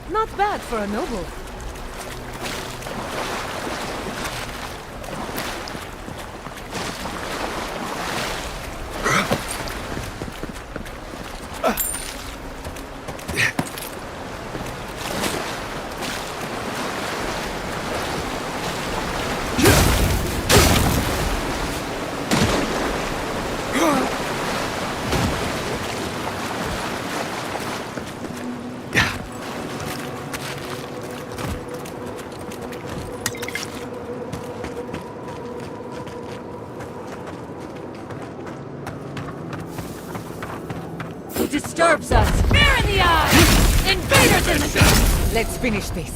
Not bad for a noble. Disturbs us! Spear in the eye! Invaders in the face! Let's finish this.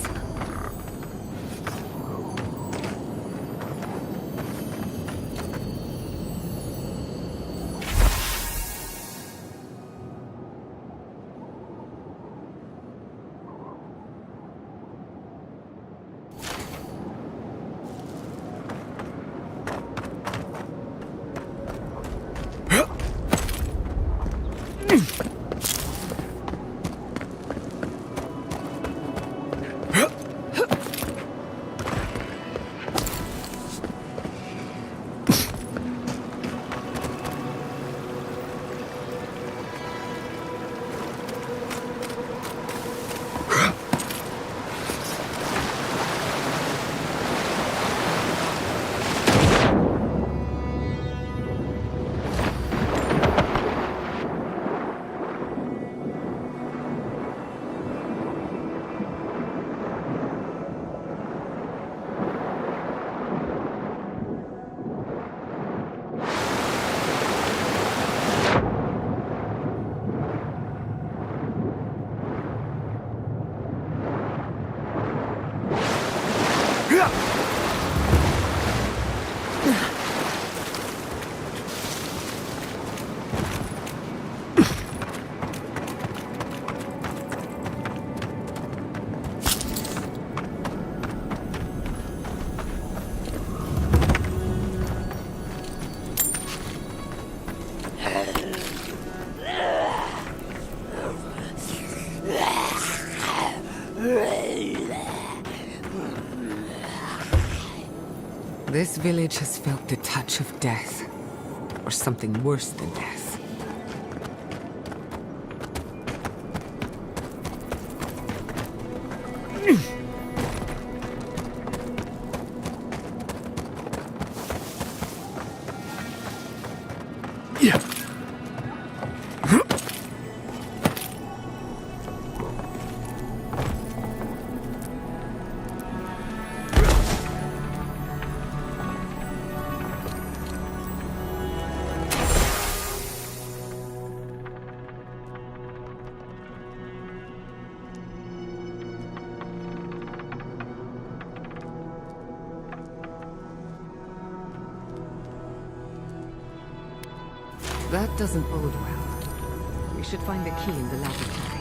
This village has felt the touch of death. Or something worse than death. That doesn't bode well. We should find the key in the laboratory.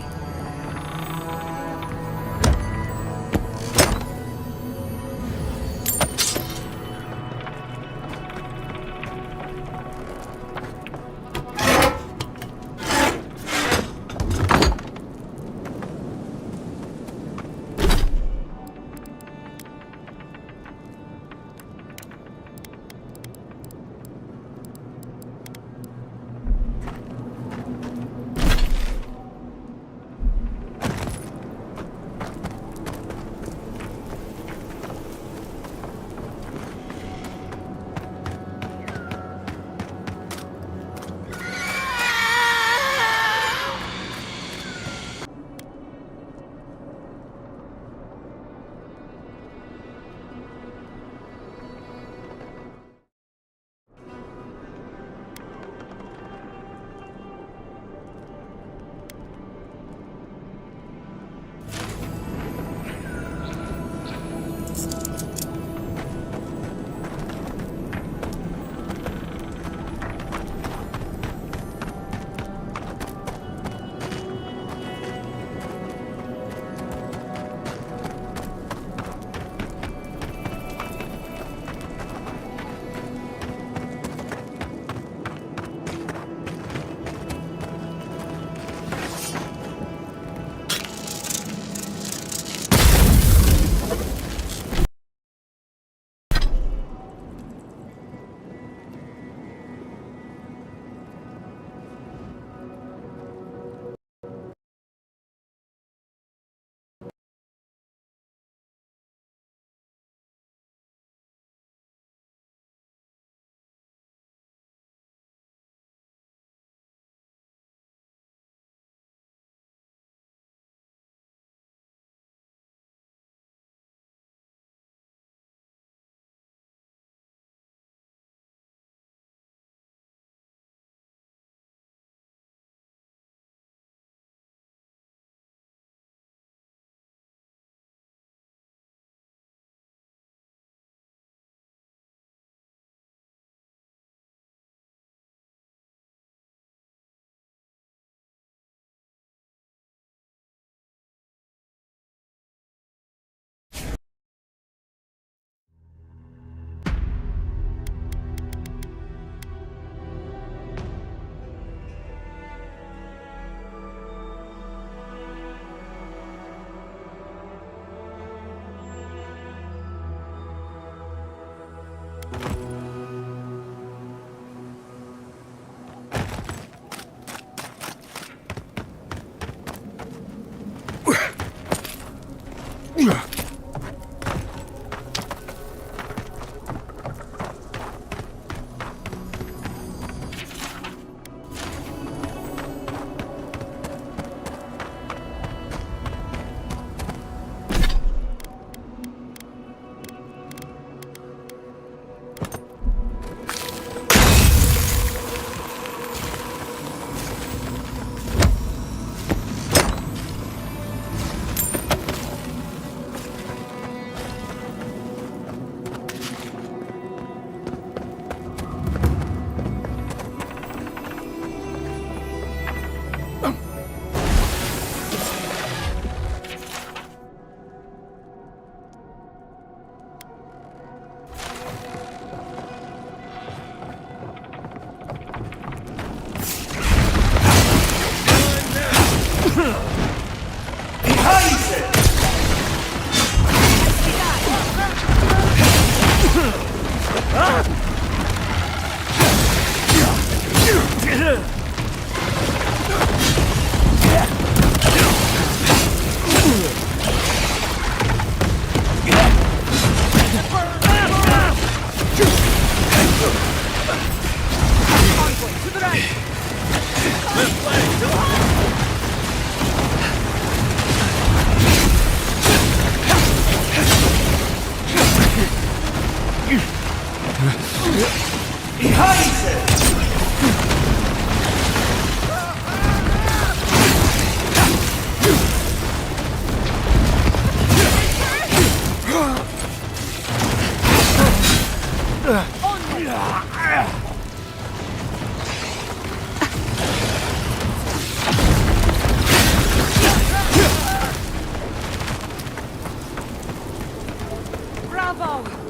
Bravo!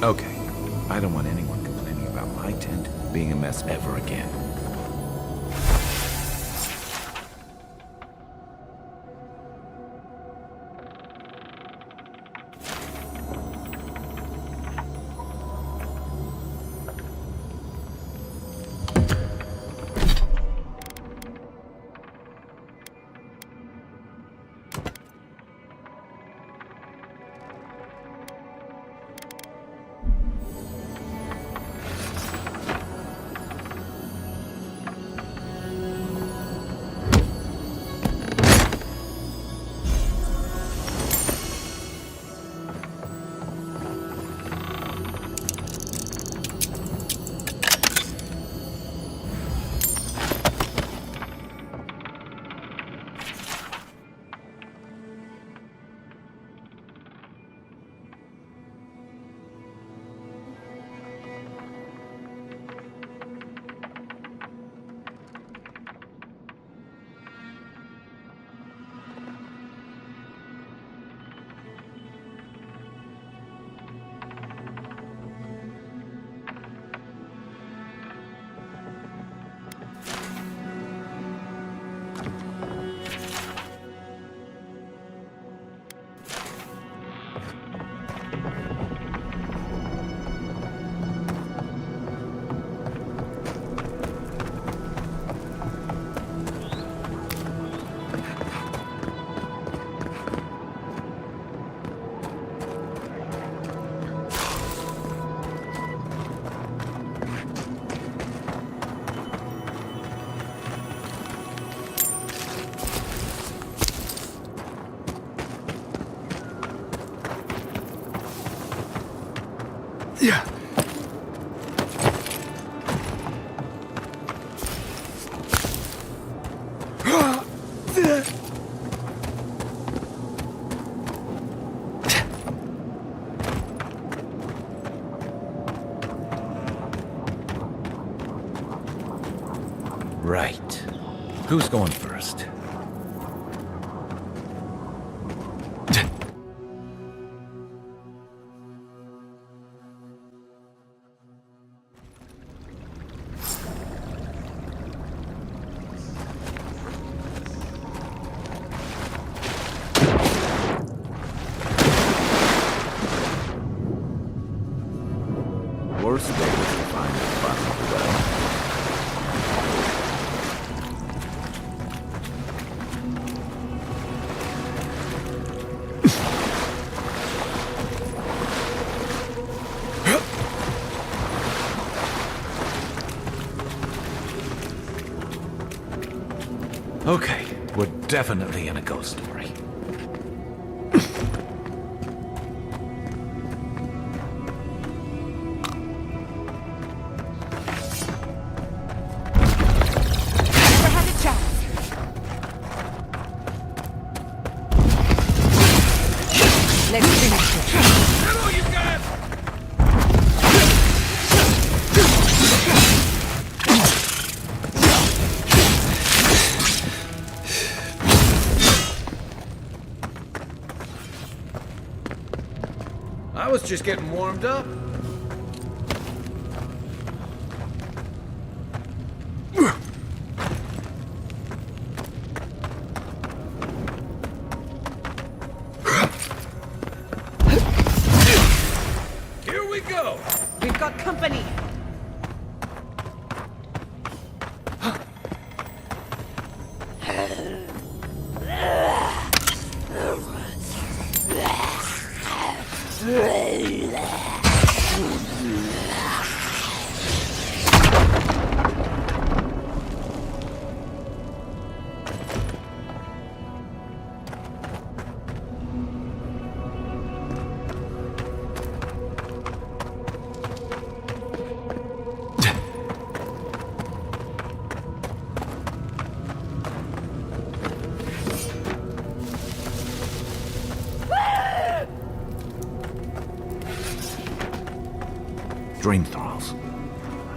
Okay. I don't want anyone complaining about my tent being a mess ever again. Yeah. Right. Who's going first? Worst way to find the bottom of the well. Okay, we're definitely in a ghost story. just getting warmed up. Here we go! We've got company. Dream thralls.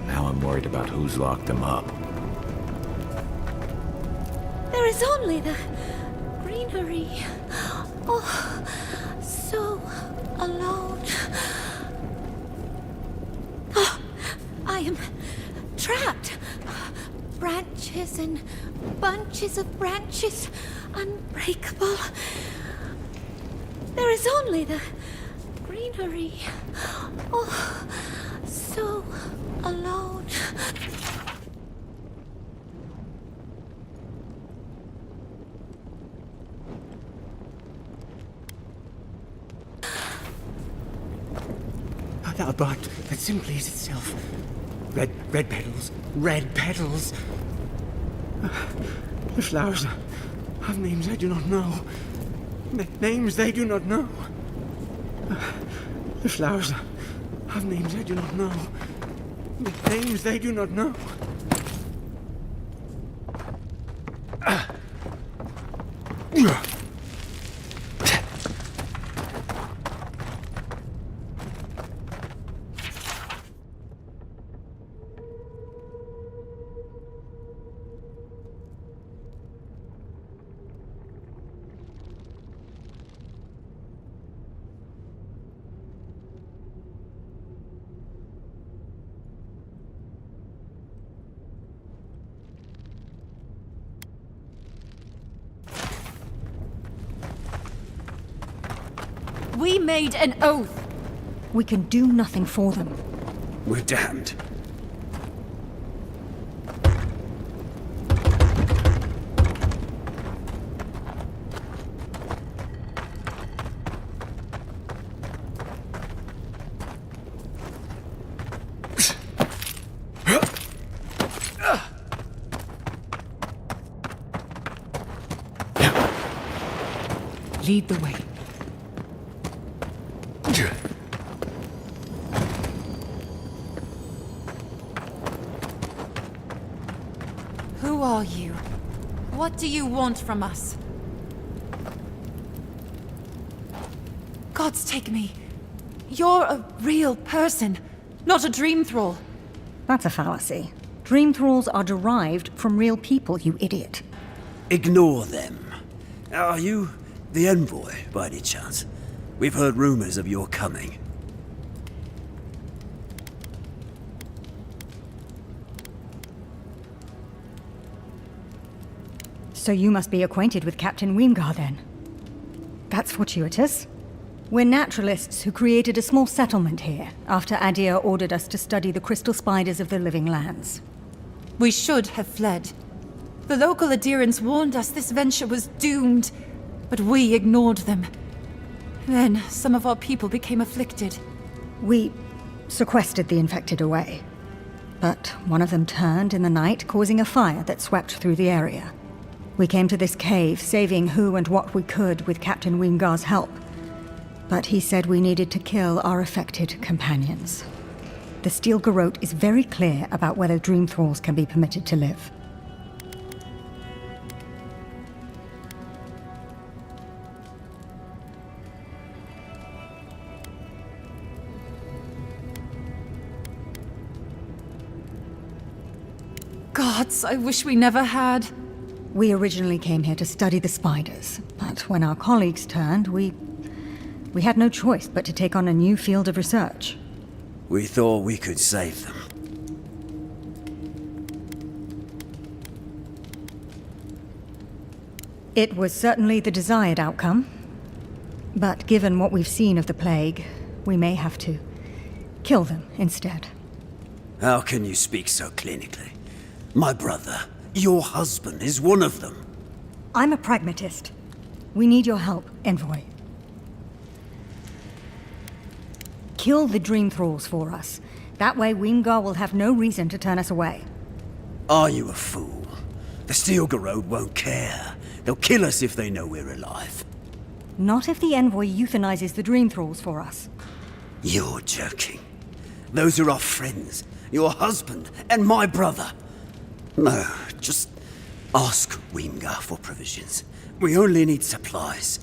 Now I'm worried about who's locked them up. There is only the greenery. Oh, so alone. Oh, I am trapped. Branches and bunches of branches, unbreakable. There is only the greenery. Oh, so alone. A bud that simply is itself. Red petals. Red petals. The flowers have names I do not know. Names they do not know. The flowers have names I do not know. Names they do not know. We made an oath. We can do nothing for them. We're damned. Lead the way. Who are you? What do you want from us? Gods take me. You're a real person, not a dream thrall. That's a fallacy. Dream thralls are derived from real people, you idiot. Ignore them. Are you the envoy, by any chance? We've heard rumors of your coming. So you must be acquainted with Captain Weemgar, then. That's fortuitous. We're naturalists who created a small settlement here after Adir ordered us to study the crystal spiders of the living lands. We should have fled. The local adherents warned us this venture was doomed, but we ignored them. Then some of our people became afflicted. We sequestered the infected away. But one of them turned in the night, causing a fire that swept through the area. We came to this cave, saving who and what we could with Captain Weemgar's help. But he said we needed to kill our affected companions. The Steel Garrote is very clear about whether Dream Thralls can be permitted to live. Gods, I wish we never had. We originally came here to study the spiders, but when our colleagues turned, we We had no choice but to take on a new field of research. We thought we could save them. It was certainly the desired outcome. But given what we've seen of the plague, we may have to kill them instead. How can you speak so clinically? My brother, your husband, is one of them. I'm a pragmatist. We need your help, Envoy. Kill the Dream Thralls for us. That way Wingard will have no reason to turn us away. Are you a fool? The Steel Garrod won't care. They'll kill us if they know we're alive. Not if the Envoy euthanizes the Dream Thralls for us. You're joking. Those are our friends, your husband, and my brother. No, just ask Wingard for provisions. We only need supplies.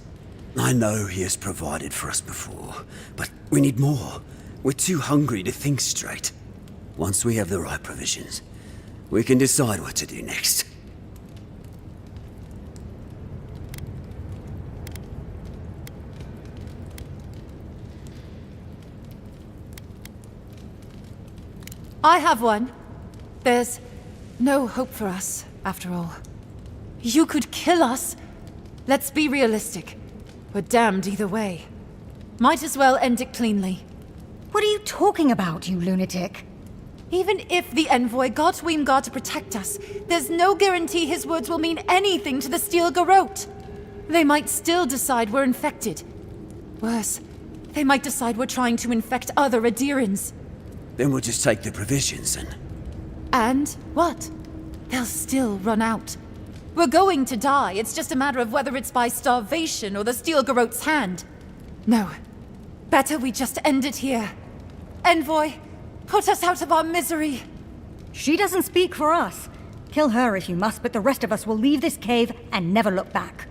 I know he has provided for us before, but we need more. We're too hungry to think straight. Once we have the right provisions, we can decide what to do next. I have one. There's no hope for us, after all. You could kill us. Let's be realistic. We're damned either way. Might as well end it cleanly. What are you talking about, you lunatic? Even if the Envoy got Wingard to protect us, there's no guarantee his words will mean anything to the Steel Garrot. They might still decide we're infected. Worse, they might decide we're trying to infect other Adirans. Then we'll just take the provisions and... And what? They'll still run out. We're going to die. It's just a matter of whether it's by starvation or the Steel Garrot's hand. No. Better we just end it here. Envoy, put us out of our misery. She doesn't speak for us. Kill her if you must, but the rest of us will leave this cave and never look back.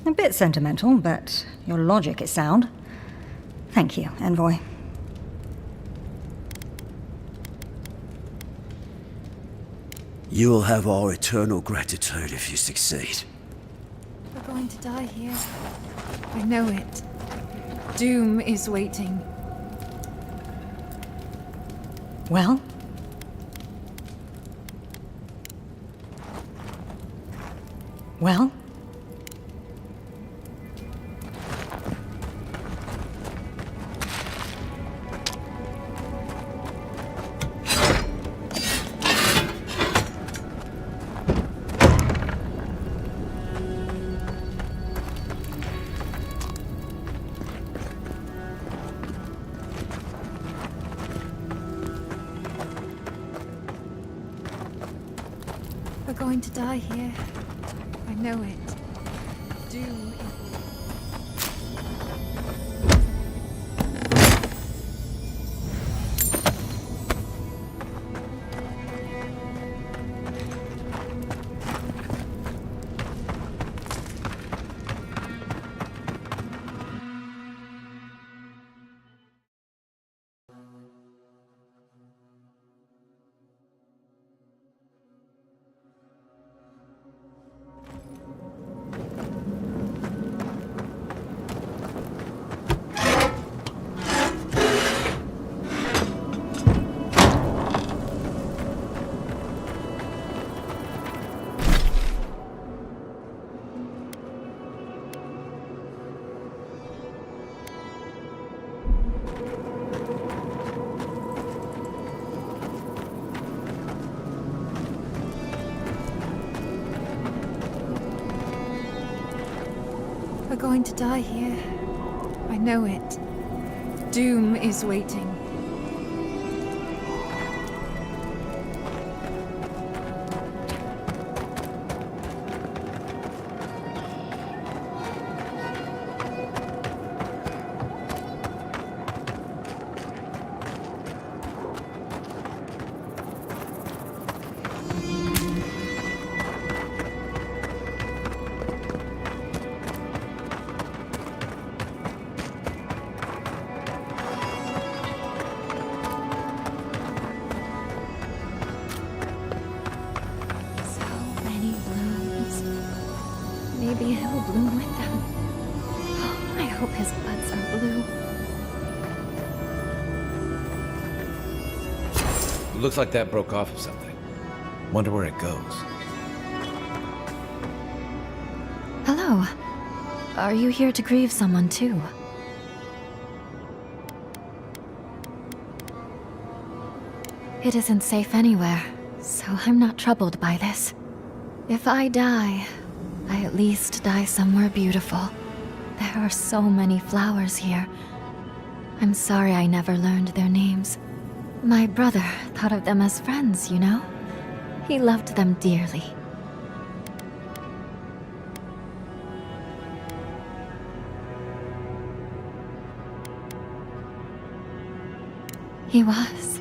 A bit sentimental, but your logic is sound. Thank you, Envoy. You will have our eternal gratitude if you succeed. We're going to die here. I know it. Doom is waiting. Well? Well? We're going to die here. I know it. Doom is... We're going to die here. I know it. Doom is waiting. maybe he'll bloom with them. Oh, I hope his buds are blue. It looks like that broke off of something. Wonder where it goes. Hello. Are you here to grieve someone too? It isn't safe anywhere, so I'm not troubled by this. If I die, I at least die somewhere beautiful. There are so many flowers here. I'm sorry I never learned their names. My brother thought of them as friends, you know? He loved them dearly. He was.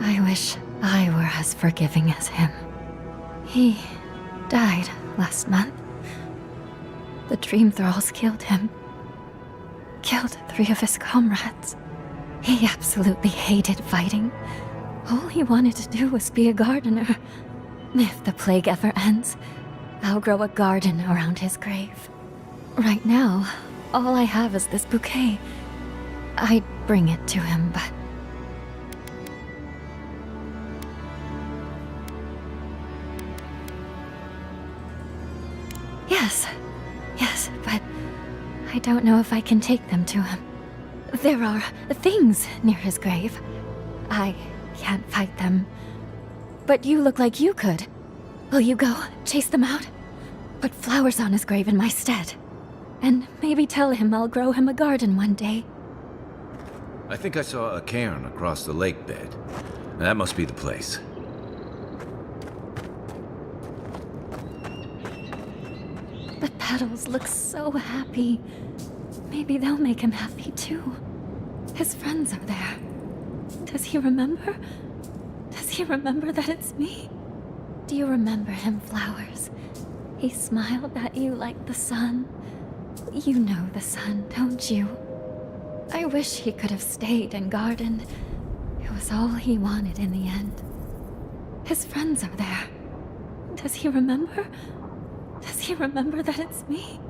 I wish I were as forgiving as him. He died last month. The Dream Thralls killed him. Killed 3 of his comrades. He absolutely hated fighting. All he wanted to do was be a gardener. If the plague ever ends, I'll grow a garden around his grave. Right now, all I have is this bouquet. I'd bring it to him, but... Yes, but I don't know if I can take them to him. There are things near his grave. I can't fight them. But you look like you could. Will you go chase them out? Put flowers on his grave in my stead. And maybe tell him I'll grow him a garden one day. I think I saw a cairn across the lake bed. That must be the place. The petals look so happy. Maybe they'll make him happy too. His friends are there. Does he remember? Does he remember that it's me? Do you remember him, Flowers? He smiled at you like the sun. You know the sun, don't you? I wish he could have stayed and gardened. It was all he wanted in the end. His friends are there. Does he remember? Does he remember that it's me?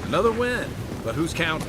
Another win, but who's counting?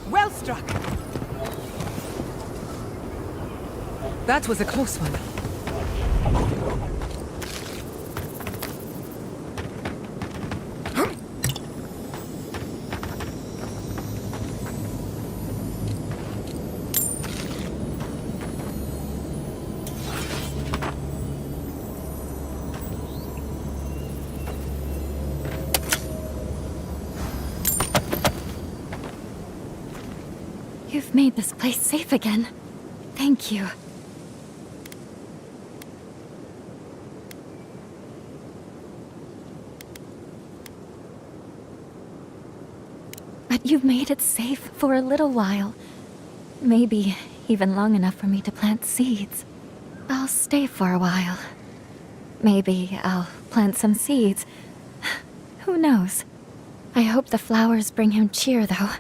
Well struck. That was a close one. You've made this place safe again. Thank you. But you've made it safe for a little while. Maybe even long enough for me to plant seeds. I'll stay for a while. Maybe I'll plant some seeds. Who knows? I hope the flowers bring him cheer, though.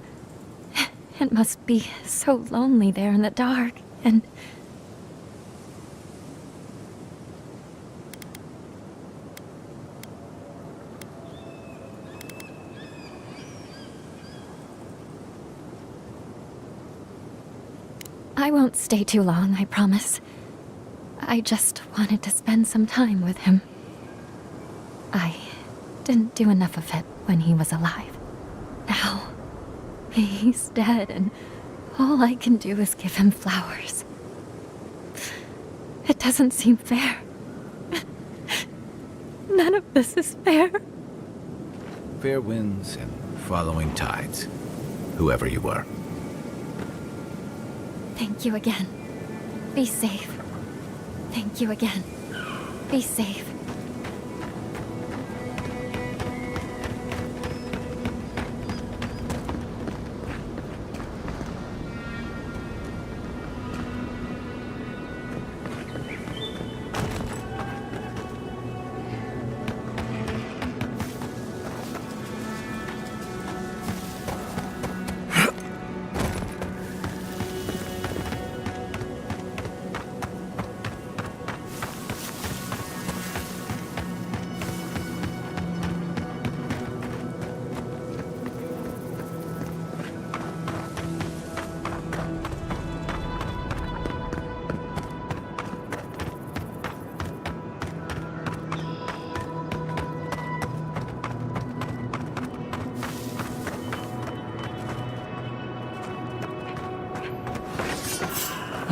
It must be so lonely there in the dark, and... I won't stay too long, I promise. I just wanted to spend some time with him. I didn't do enough of it when he was alive. Now, he's dead, and all I can do is give him flowers. It doesn't seem fair. None of this is fair. Fair winds and following tides, whoever you were. Thank you again. Be safe. Thank you again. Be safe.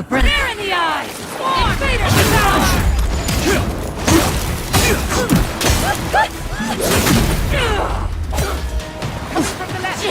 Flare in the eyes! Invaders down! From the left!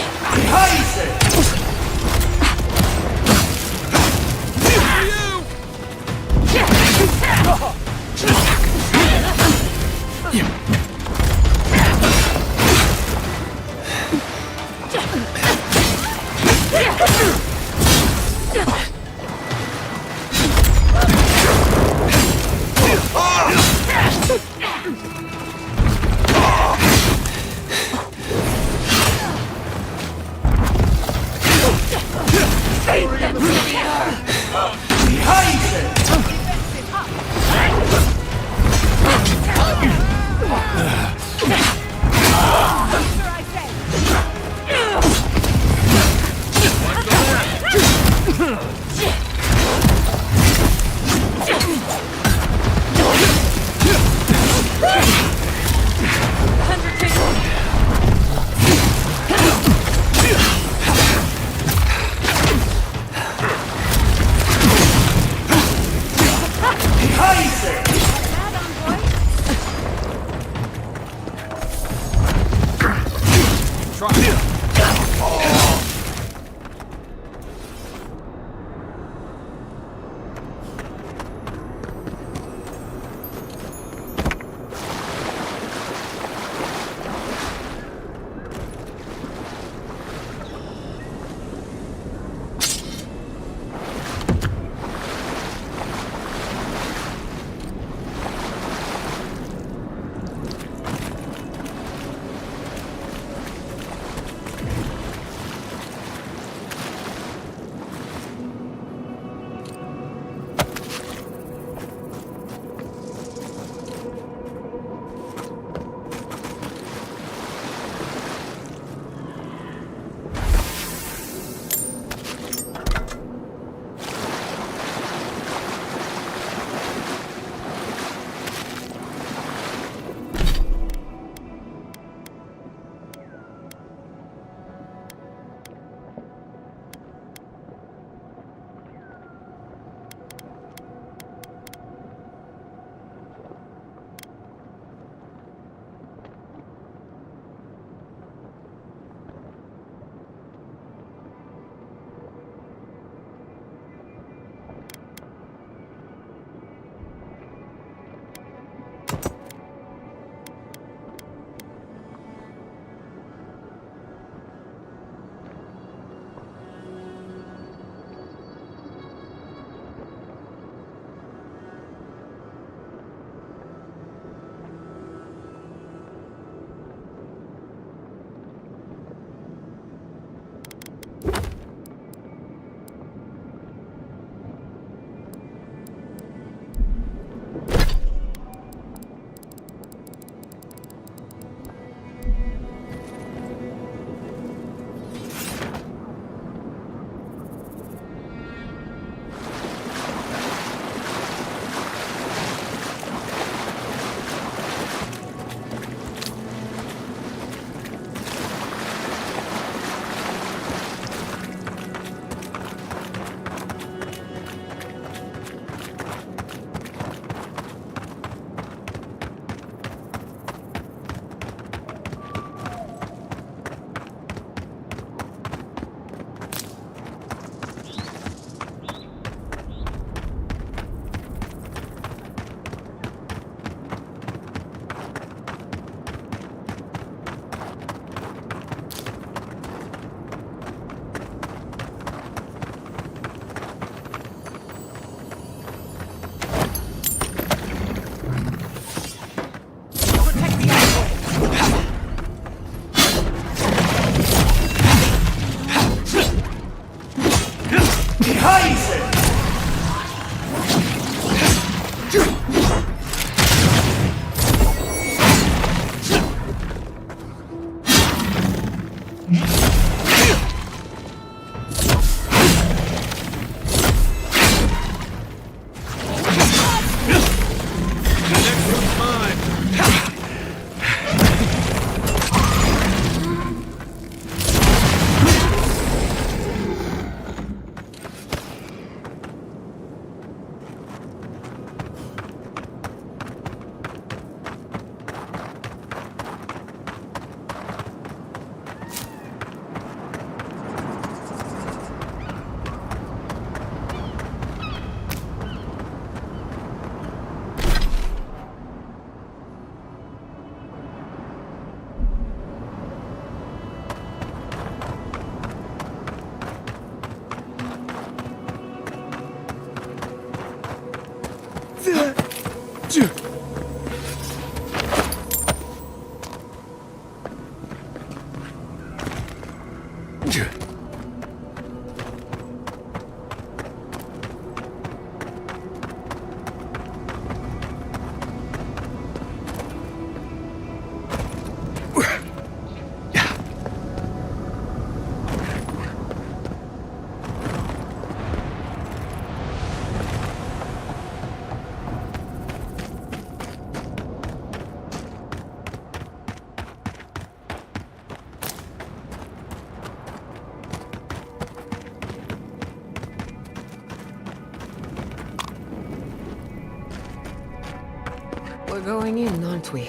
We're going in, aren't we?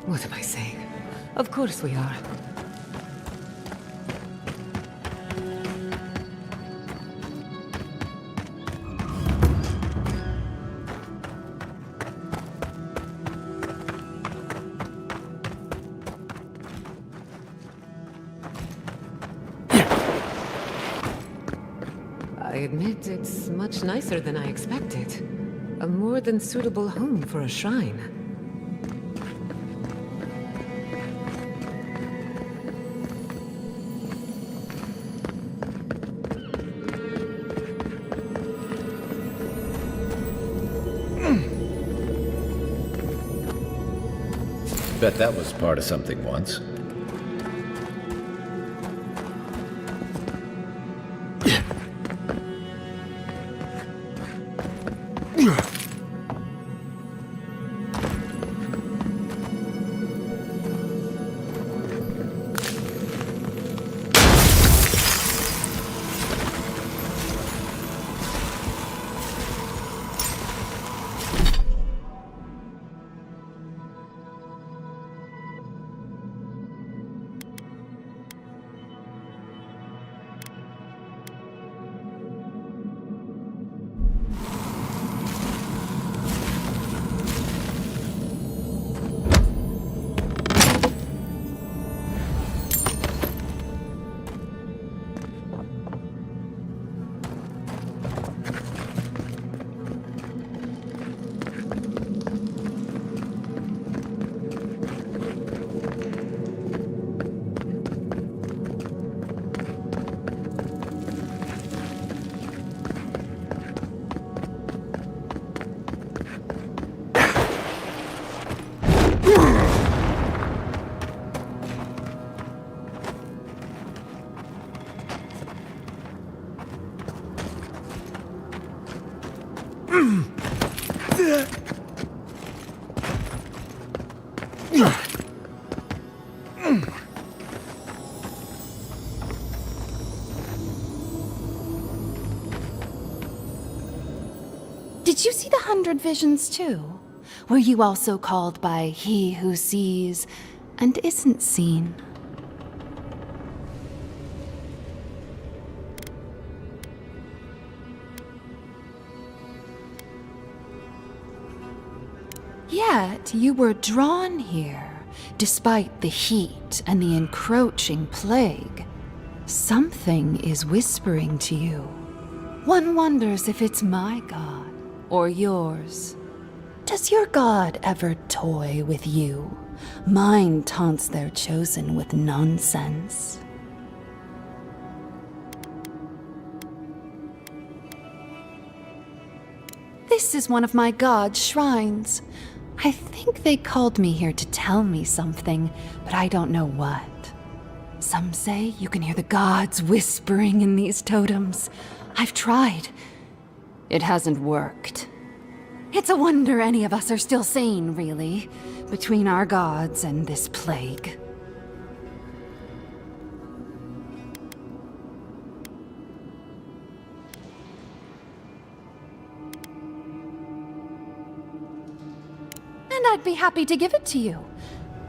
What am I saying? Of course we are. I admit it's much nicer than I expected. A more than suitable home for a shrine. Bet that was part of something once. Did you see the 100 visions too? Were you also called by he who sees and isn't seen? Yet you were drawn here, despite the heat and the encroaching plague. Something is whispering to you. One wonders if it's my god or yours. Does your god ever toy with you? Mine taunts their chosen with nonsense. This is one of my god's shrines. I think they called me here to tell me something, but I don't know what. Some say you can hear the gods whispering in these totems. I've tried. It hasn't worked. It's a wonder any of us are still sane, really, between our gods and this plague. And I'd be happy to give it to you,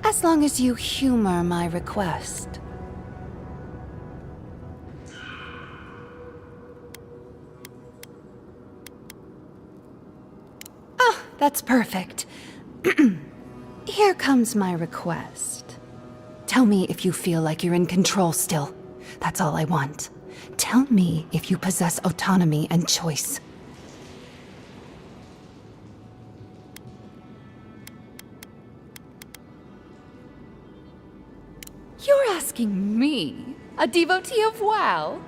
as long as you humor my request. Oh, that's perfect. Here comes my request. Tell me if you feel like you're in control still. That's all I want. Tell me if you possess autonomy and choice. asking me, a devotee of WoW?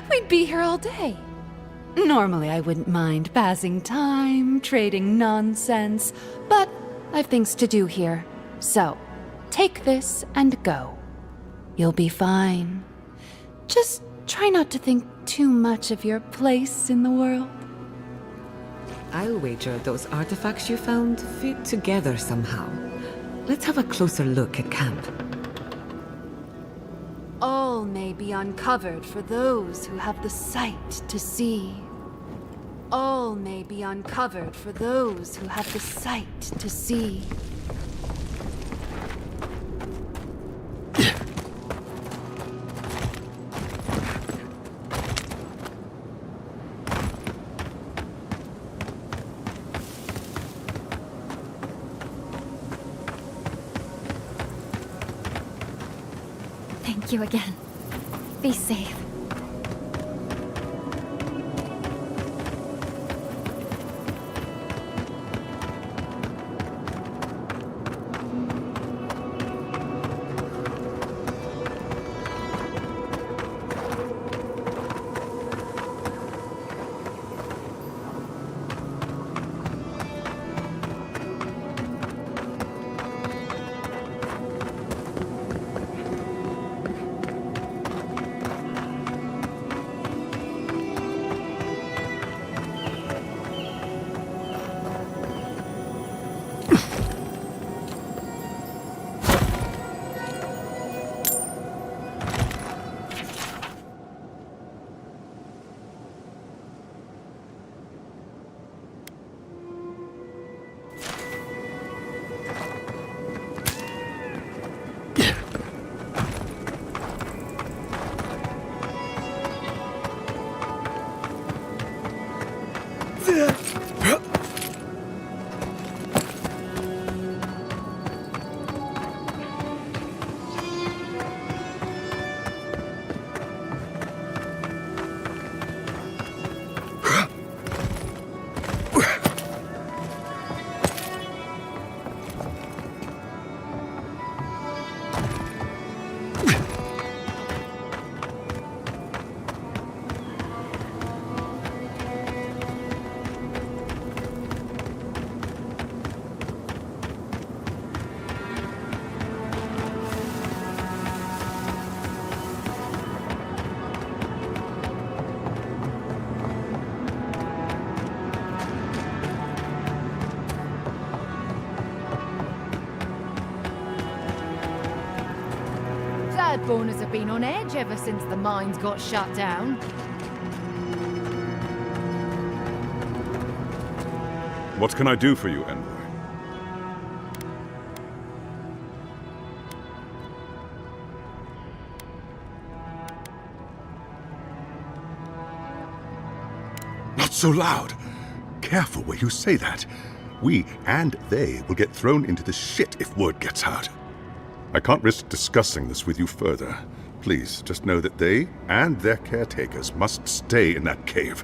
We'd be here all day. Normally I wouldn't mind passing time, trading nonsense, but I've things to do here. So, take this and go. You'll be fine. Just try not to think too much of your place in the world. I'll wager those artifacts you found fit together somehow. Let's have a closer look at camp. All may be uncovered for those who have the sight to see. All may be uncovered for those who have the sight to see. Thank you again. Be safe. Boners have been on edge ever since the mines got shut down. What can I do for you, Envoy? Not so loud! Careful where you say that. We and they will get thrown into the shit if word gets out. I can't risk discussing this with you further. Please, just know that they and their caretakers must stay in that cave.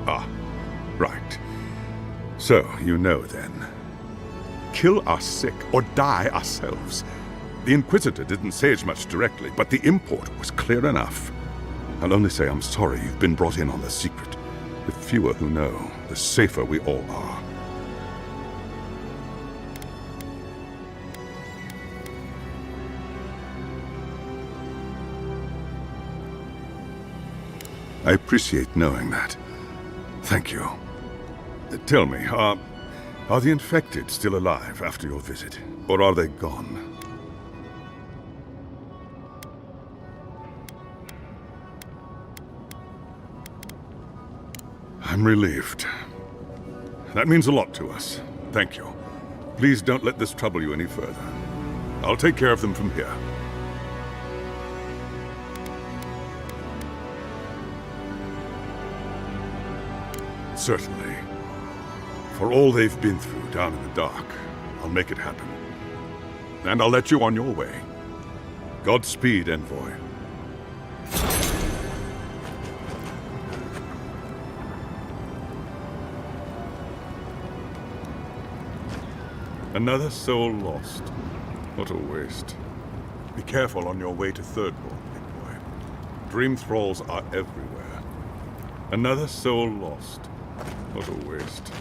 Ah, right. So, you know then. Kill our sick or die ourselves. The Inquisitor didn't say as much directly, but the import was clear enough. I'll only say I'm sorry you've been brought in on the secret. The fewer who know, the safer we all are. I appreciate knowing that. Thank you. Tell me, are the infected still alive after your visit, or are they gone? I'm relieved. That means a lot to us. Thank you. Please don't let this trouble you any further. I'll take care of them from here. Certainly. For all they've been through down in the dark, I'll make it happen. And I'll let you on your way. Godspeed, Envoy. Another soul lost. What a waste. Be careful on your way to Thirdborn, big boy. Dream thralls are everywhere. Another soul lost. What a waste.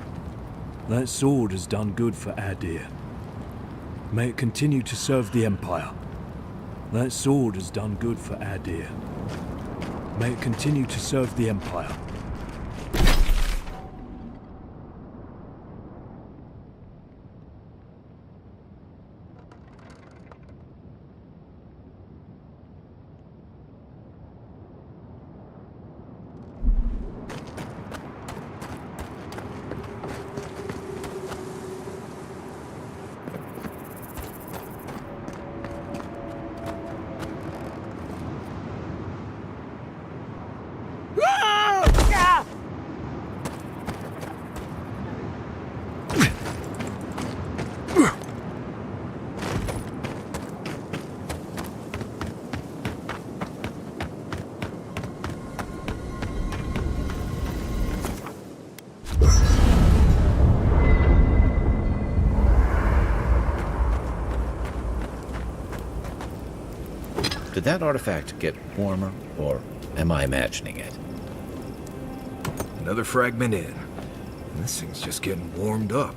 That sword has done good for Adir. May it continue to serve the Empire. That sword has done good for Adir. May it continue to serve the Empire. Did that artifact get warmer, or am I imagining it? Another fragment in. And this thing's just getting warmed up.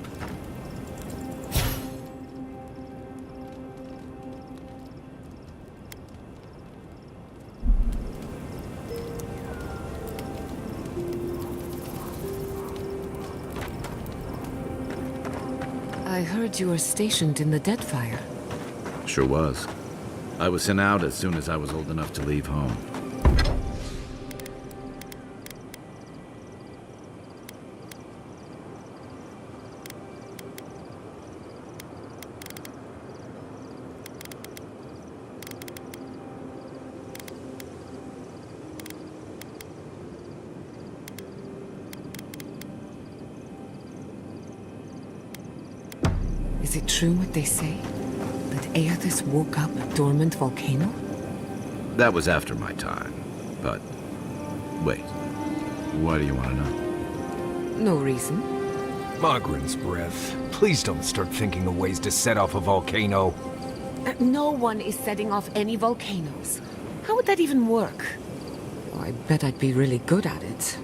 I heard you were stationed in the Deadfire. Sure was. I was sent out as soon as I was old enough to leave home. Is it true what they say? That Aethys woke up a dormant volcano? That was after my time, but... Wait. Why do you want to know? No reason. Mogren's breath. Please don't start thinking of ways to set off a volcano. No one is setting off any volcanoes. How would that even work? Oh, I bet I'd be really good at it.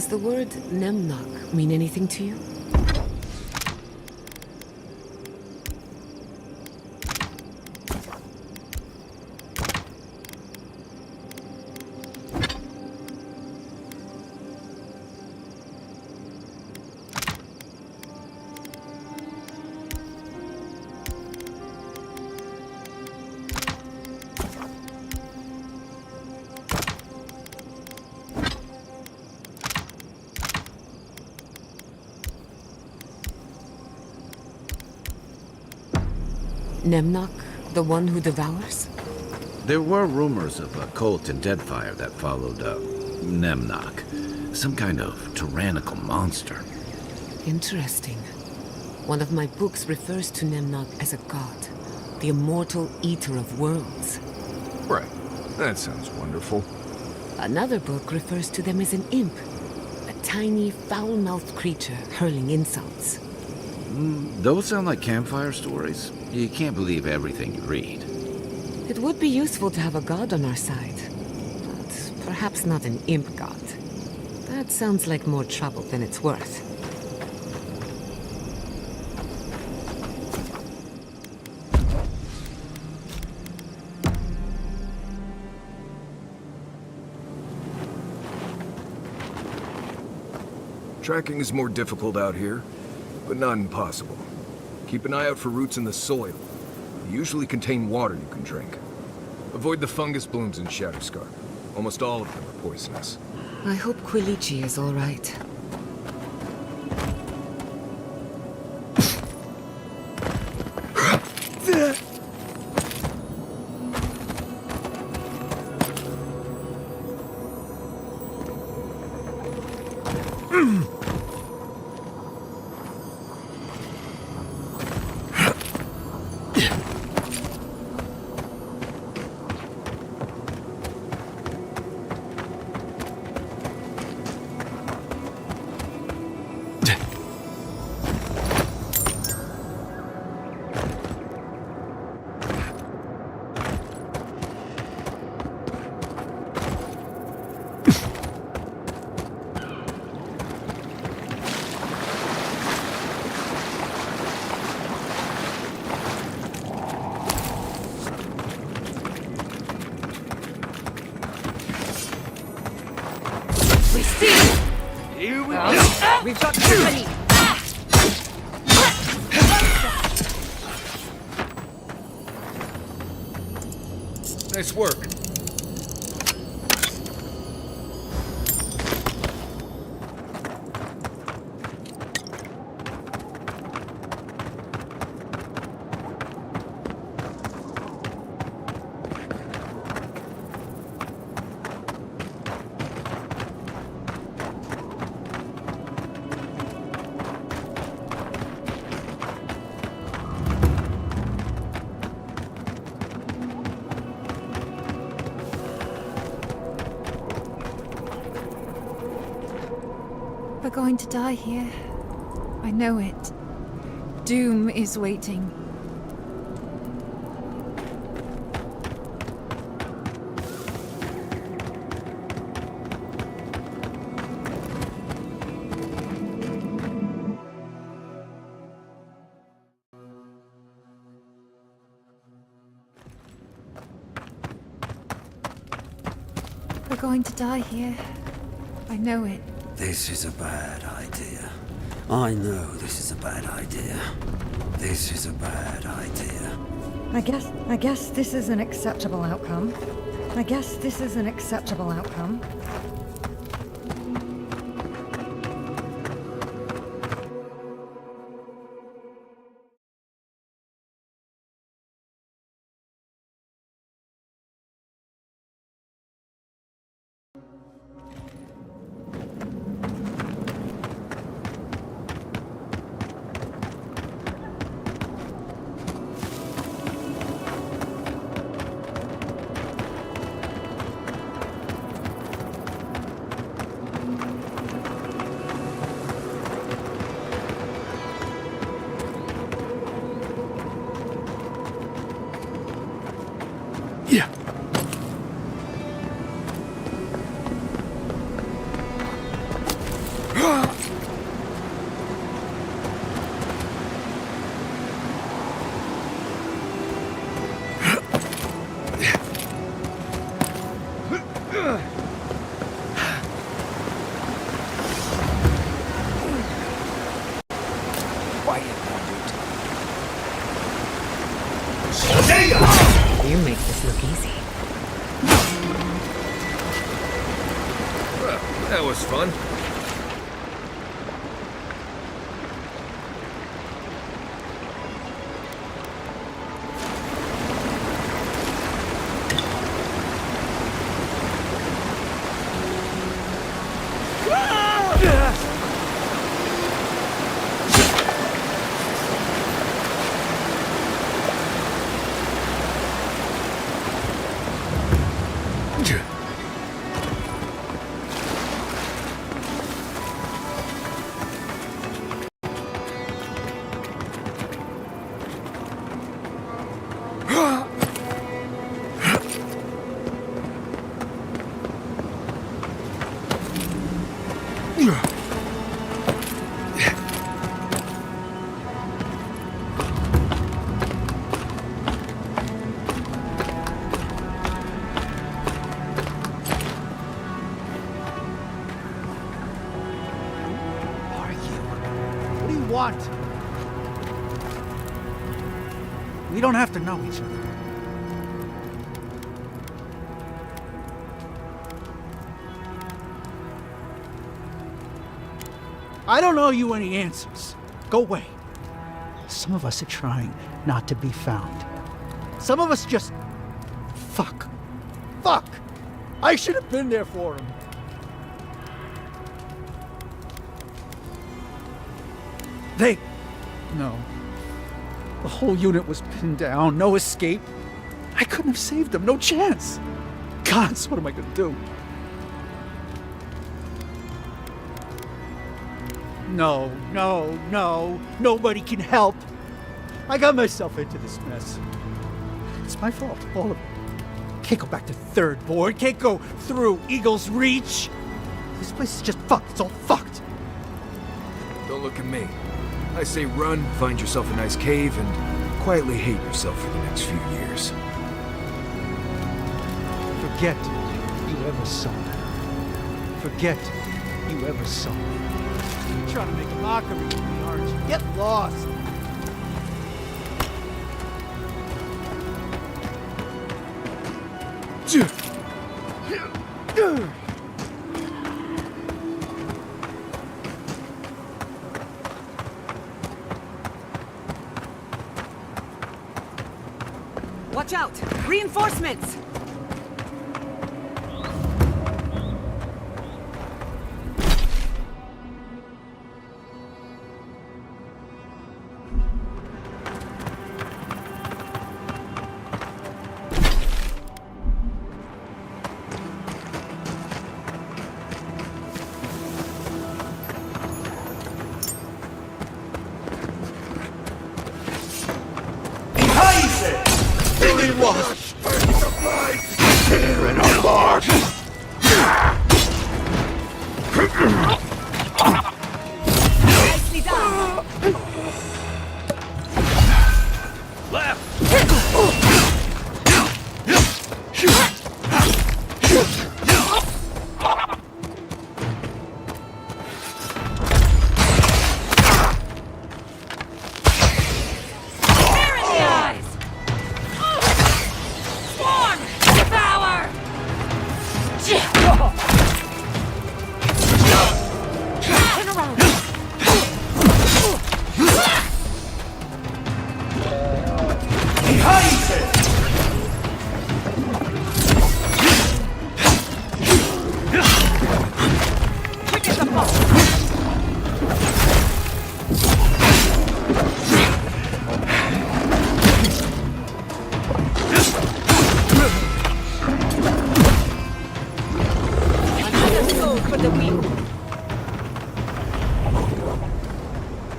Does the word Nemnok mean anything to you? Nemnok, the one who devours? There were rumors of a cult in Deadfire that followed Nemnok. Some kind of tyrannical monster. Interesting. One of my books refers to Nemnok as a god, the immortal eater of worlds. Right. That sounds wonderful. Another book refers to them as an imp, a tiny, foul-mouthed creature hurling insults. Those sound like campfire stories. You can't believe everything you read. It would be useful to have a god on our side, but perhaps not an imp god. That sounds like more trouble than it's worth. Tracking is more difficult out here, but not impossible. Keep an eye out for roots in the soil. They usually contain water you can drink. Avoid the fungus blooms in Shadowscar. Almost all of them are poisonous. I hope Quilichi is all right. We've got company! Nice work. We're going to die here. I know it. Doom is waiting. We're going to die here. I know it. This is a bad idea. I know this is a bad idea. This is a bad idea. I guess this is an acceptable outcome. I guess this is an acceptable outcome. quiet now, You make this look easy. Well, that was fun. What do you want? We don't have to know each other. I don't owe you any answers. Go away. Some of us are trying not to be found. Some of us just... Fuck. Fuck! I should have been there for him. No. The whole unit was pinned down, no escape. I couldn't have saved them, no chance. Gods, what am I gonna do? No. Nobody can help. I got myself into this mess. It's my fault, all of it. Can't go back to third board, can't go through Eagle's Reach. This place is just fucked, it's all fucked. Don't look at me. I say run, find yourself a nice cave, and quietly hate yourself for the next few years. Forget you ever saw me. Forget you ever saw me. You're trying to make a mockery of me, aren't you? Get lost. Watch out! Reinforcements! Nicely done!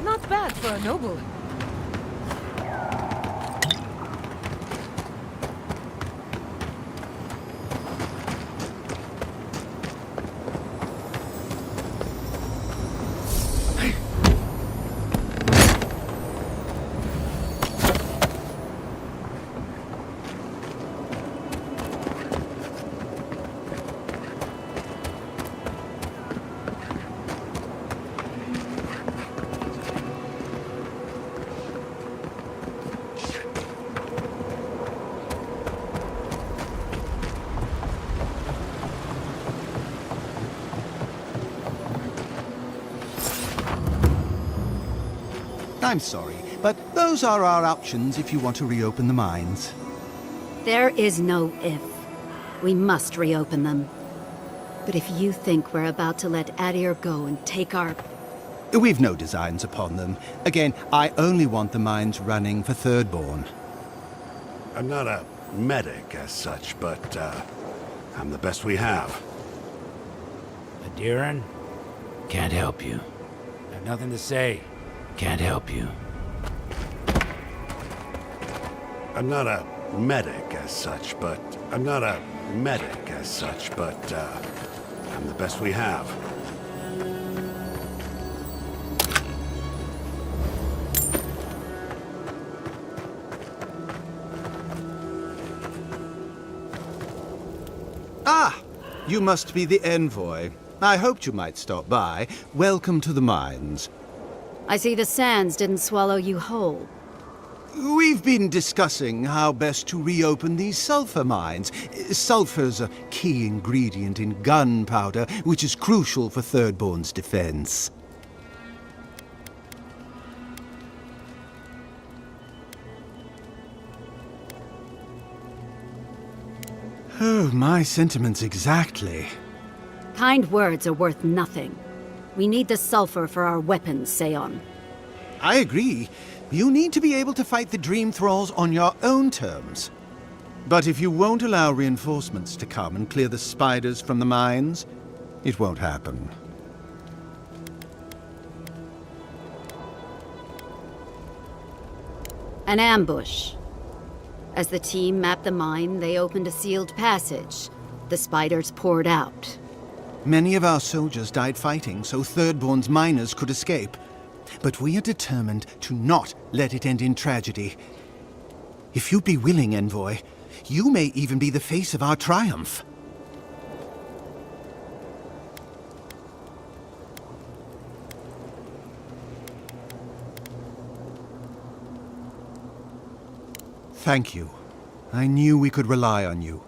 Not bad for a noble. I'm sorry, but those are our options if you want to reopen the mines. There is no if. We must reopen them. But if you think we're about to let Adir go and take our... We've no designs upon them. Again, I only want the mines running for Thirdborn. I'm not a medic as such, but I'm the best we have. Adiran? Can't help you. Have nothing to say. Can't help you. I'm not a medic as such, but I'm the best we have. Ah! You must be the envoy. I hoped you might stop by. Welcome to the mines. I see the sands didn't swallow you whole. We've been discussing how best to reopen these sulfur mines. Sulfur's a key ingredient in gunpowder, which is crucial for Thirdborn's defense. Oh, my sentiments exactly. Kind words are worth nothing. We need the sulfur for our weapons, Seon. I agree. You need to be able to fight the Dream Thralls on your own terms. But if you won't allow reinforcements to come and clear the spiders from the mines, it won't happen. An ambush. As the team mapped the mine, they opened a sealed passage. The spiders poured out. Many of our soldiers died fighting so Thirdborn's miners could escape. But we are determined to not let it end in tragedy. If you'd be willing, Envoy, you may even be the face of our triumph. Thank you. I knew we could rely on you.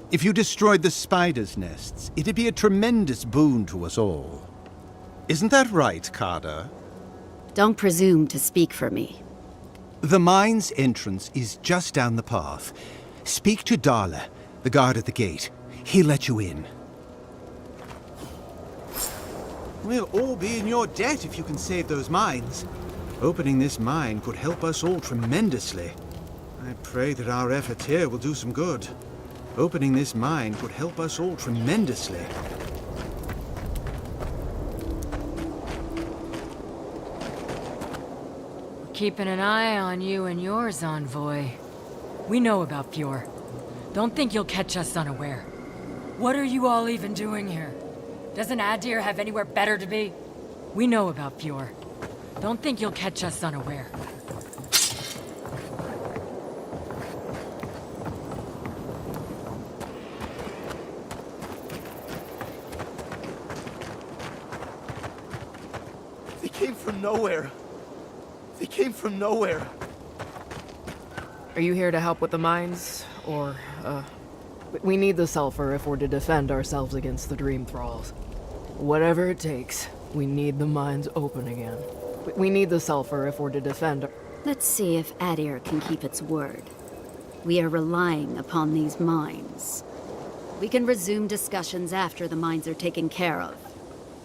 If you destroyed the spiders' nests, it'd be a tremendous boon to us all. Isn't that right, Carter? Don't presume to speak for me. The mine's entrance is just down the path. Speak to Darla, the guard at the gate. He'll let you in. We'll all be in your debt if you can save those mines. Opening this mine could help us all tremendously. I pray that our efforts here will do some good. Opening this mine could help us all tremendously. We're keeping an eye on you and yours, Envoy. We know about Fjord. Don't think you'll catch us unaware. What are you all even doing here? Doesn't Adir have anywhere better to be? We know about Fjord. Don't think you'll catch us unaware. They came from nowhere. They came from nowhere. Are you here to help with the mines? Or, we need the sulfur if we're to defend ourselves against the Dream Thralls. Whatever it takes, we need the mines open again. We need the sulfur if we're to defend... Let's see if Adir can keep its word. We are relying upon these mines. We can resume discussions after the mines are taken care of.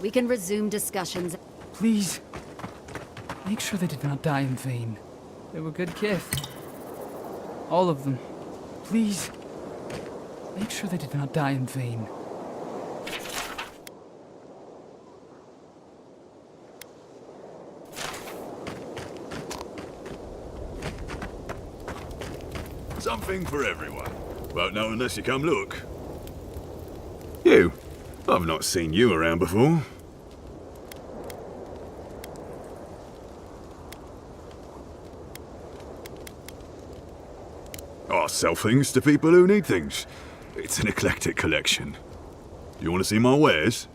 We can resume discussions... Please, make sure they did not die in vain. They were good kith. All of them. Please, make sure they did not die in vain. Something for everyone. Won't know unless you come look. You. I've not seen you around before. I sell things to people who need things. It's an eclectic collection. You want to see my wares?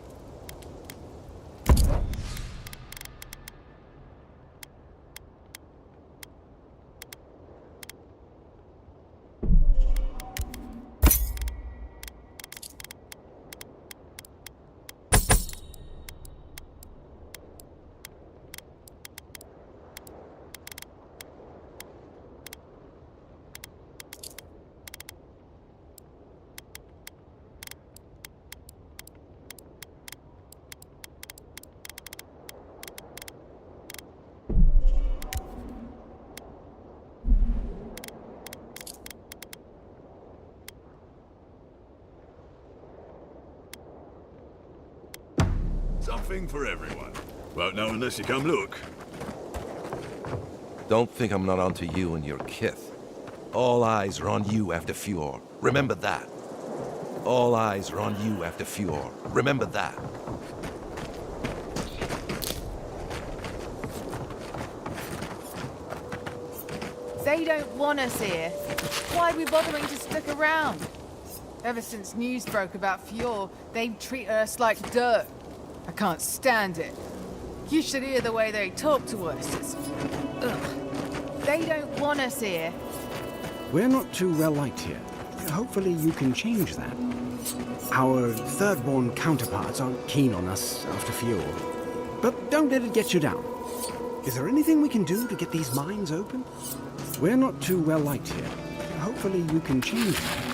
laughing for everyone. Won't know unless you come look. Don't think I'm not onto you and your kith. All eyes are on you after Fjord. Remember that. All eyes are on you after Fjord. Remember that. They don't want us here. Why are we bothering to stick around? Ever since news broke about Fjord, they've treated us like dirt. I can't stand it. You should hear the way they talk to us. Ugh. They don't want us here. We're not too well liked here. Hopefully you can change that. Our third-born counterparts aren't keen on us after Fjord. But don't let it get you down. Is there anything we can do to get these mines open? We're not too well liked here. Hopefully you can change that.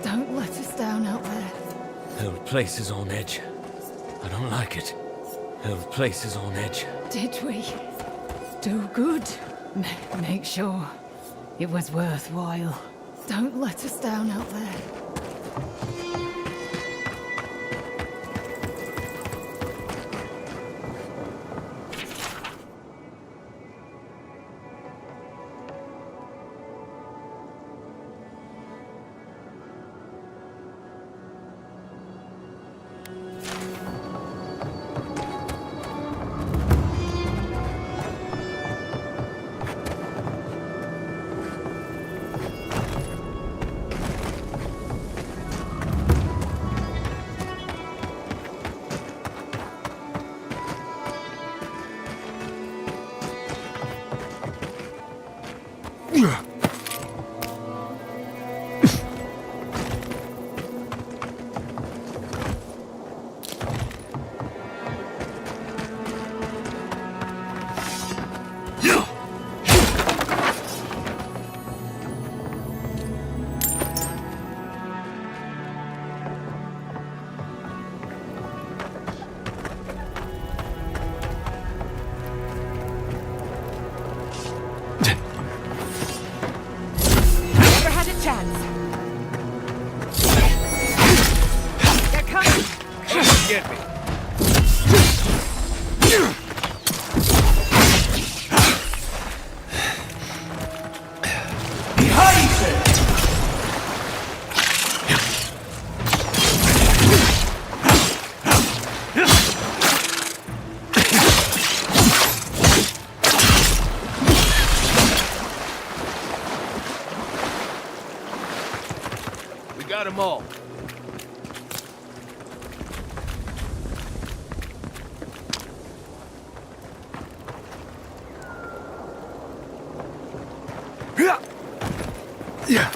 Don't let us down out there. The place is on edge. I don't like it. The place is on edge. Did we do good? Make sure it was worthwhile. Don't let us down out there. Got them all. Yeah.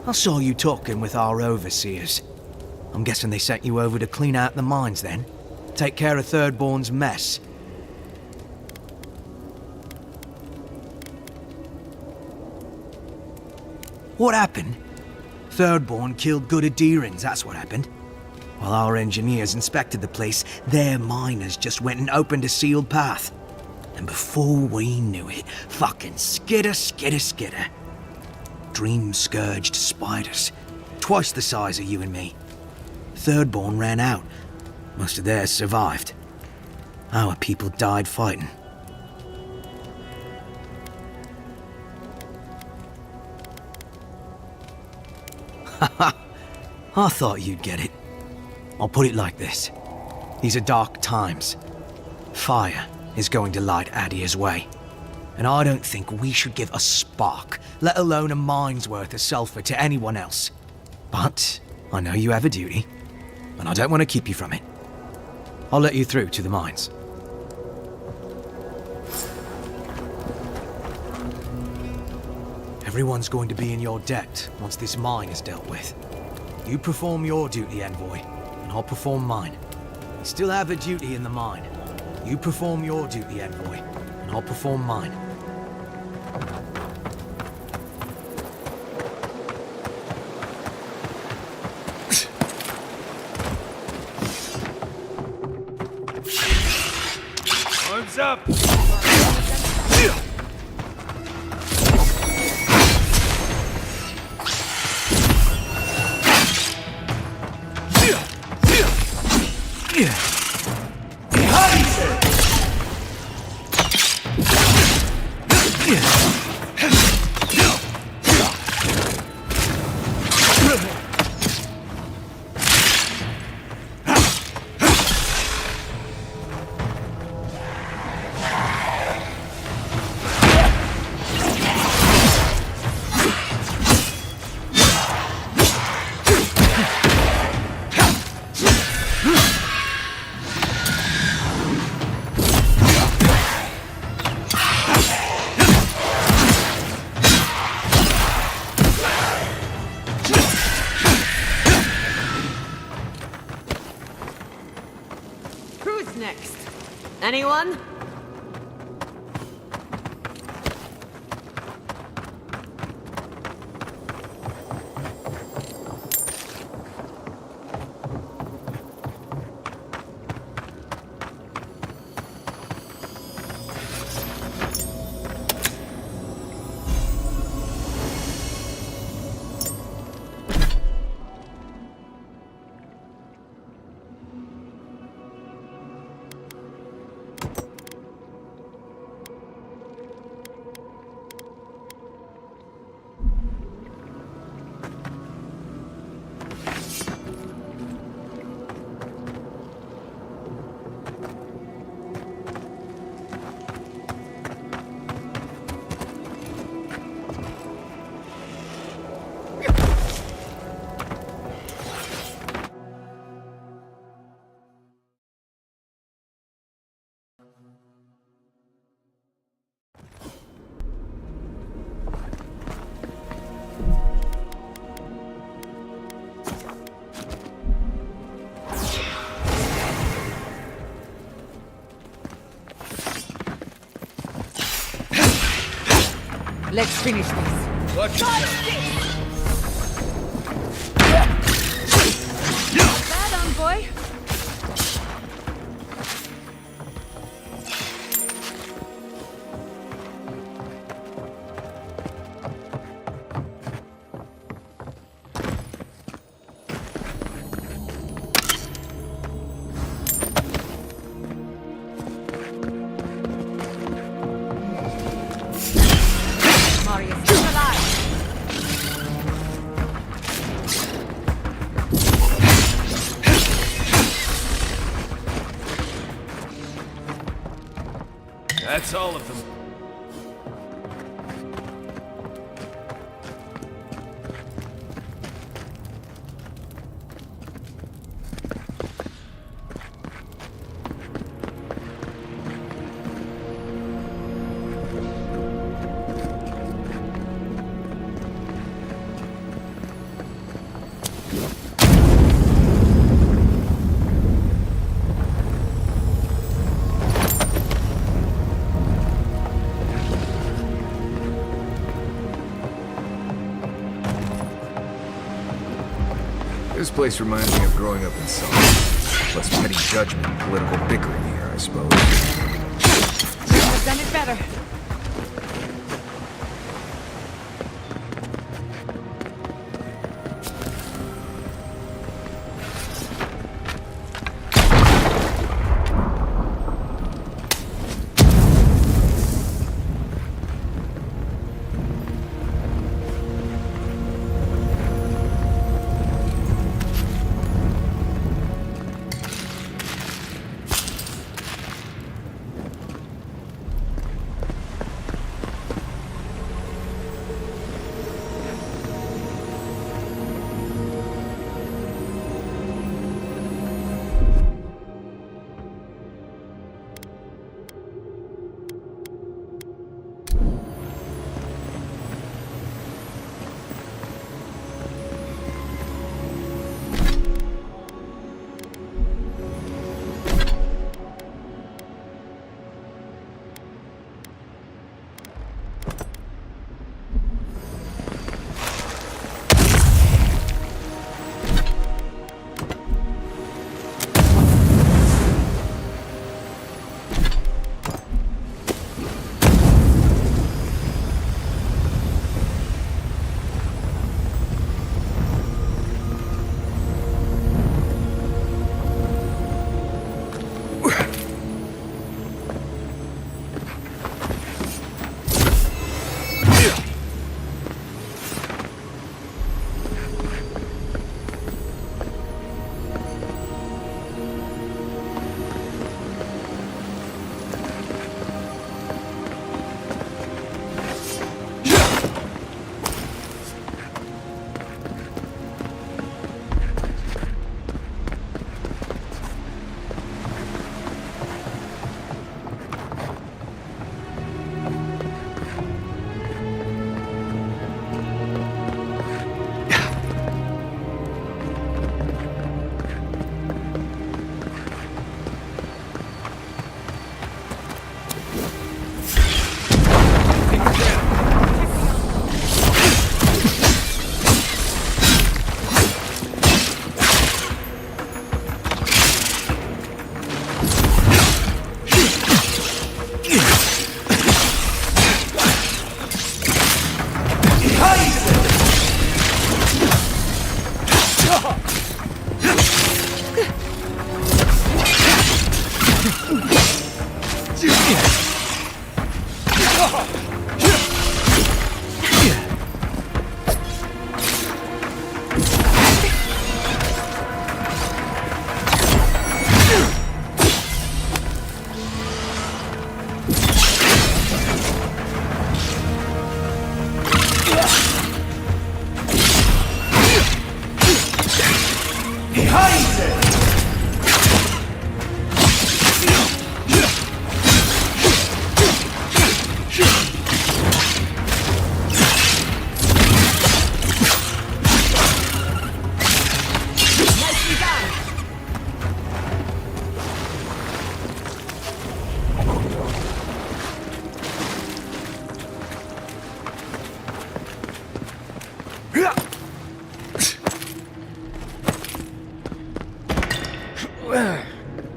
I saw you talking with our overseers. I'm guessing they sent you over to clean out the mines then? Take care of Thirdborn's mess. What happened? Thirdborn killed good Adherans, that's what happened. While our engineers inspected the place, their miners just went and opened a sealed path. And before we knew it, fucking skitter, skitter, skitter. Dream-scourged spiders. Twice the size of you and me. Thirdborn ran out. Most of theirs survived. Our people died fighting. Haha, I thought you'd get it. I'll put it like this. These are dark times. Fire is going to light Adir's way. And I don't think we should give a spark, let alone a mine's worth of sulfur to anyone else. But I know you have a duty, and I don't want to keep you from it. I'll let you through to the mines. Everyone's going to be in your debt once this mine is dealt with. You perform your duty, Envoy, and I'll perform mine. You still have a duty in the mine. You perform your duty, Envoy, and I'll perform mine. Arms up! Who's next? Anyone? Let's finish this. Watch Bad, Envoy. That's all of them. This place reminds me of growing up in Salt. Less petty judgment and political bickering here, I suppose. I've done it better.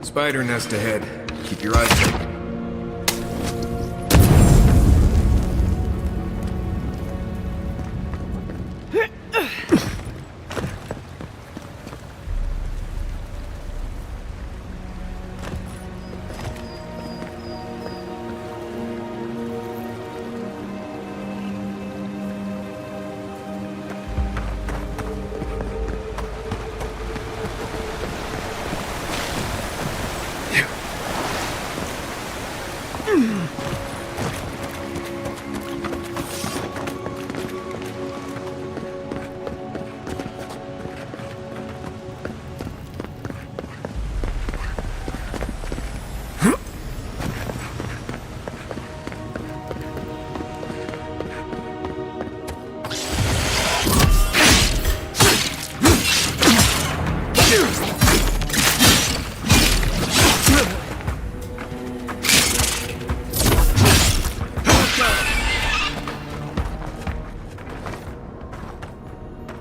Spider nest ahead. Keep your eyes open.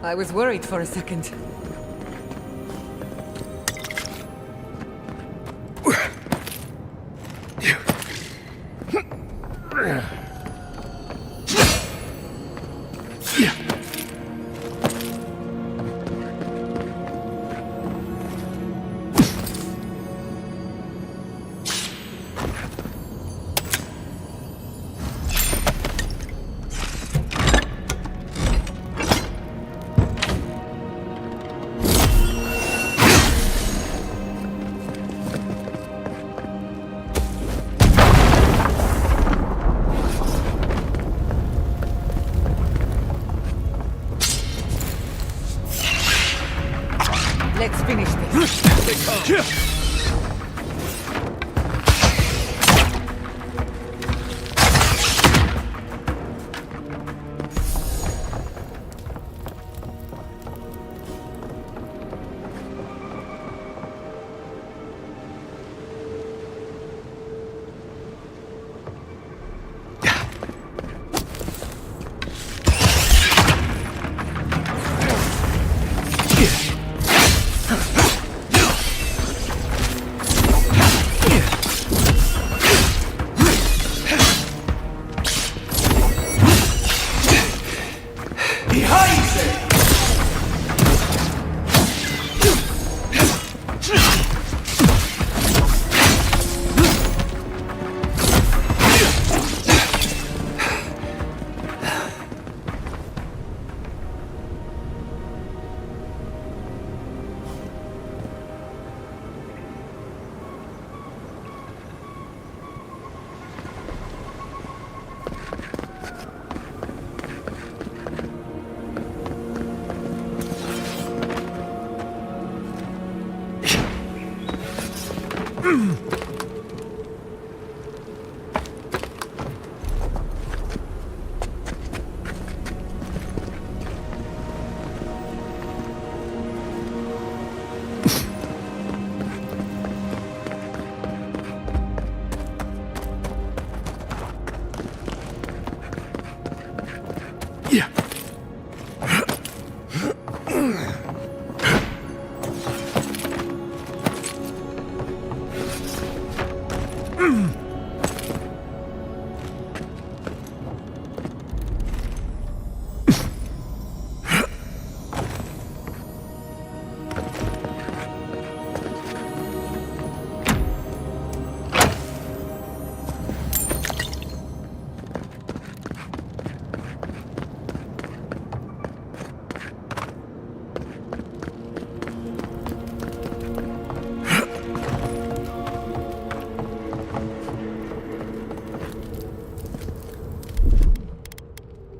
I was worried for a second. Let's finish this.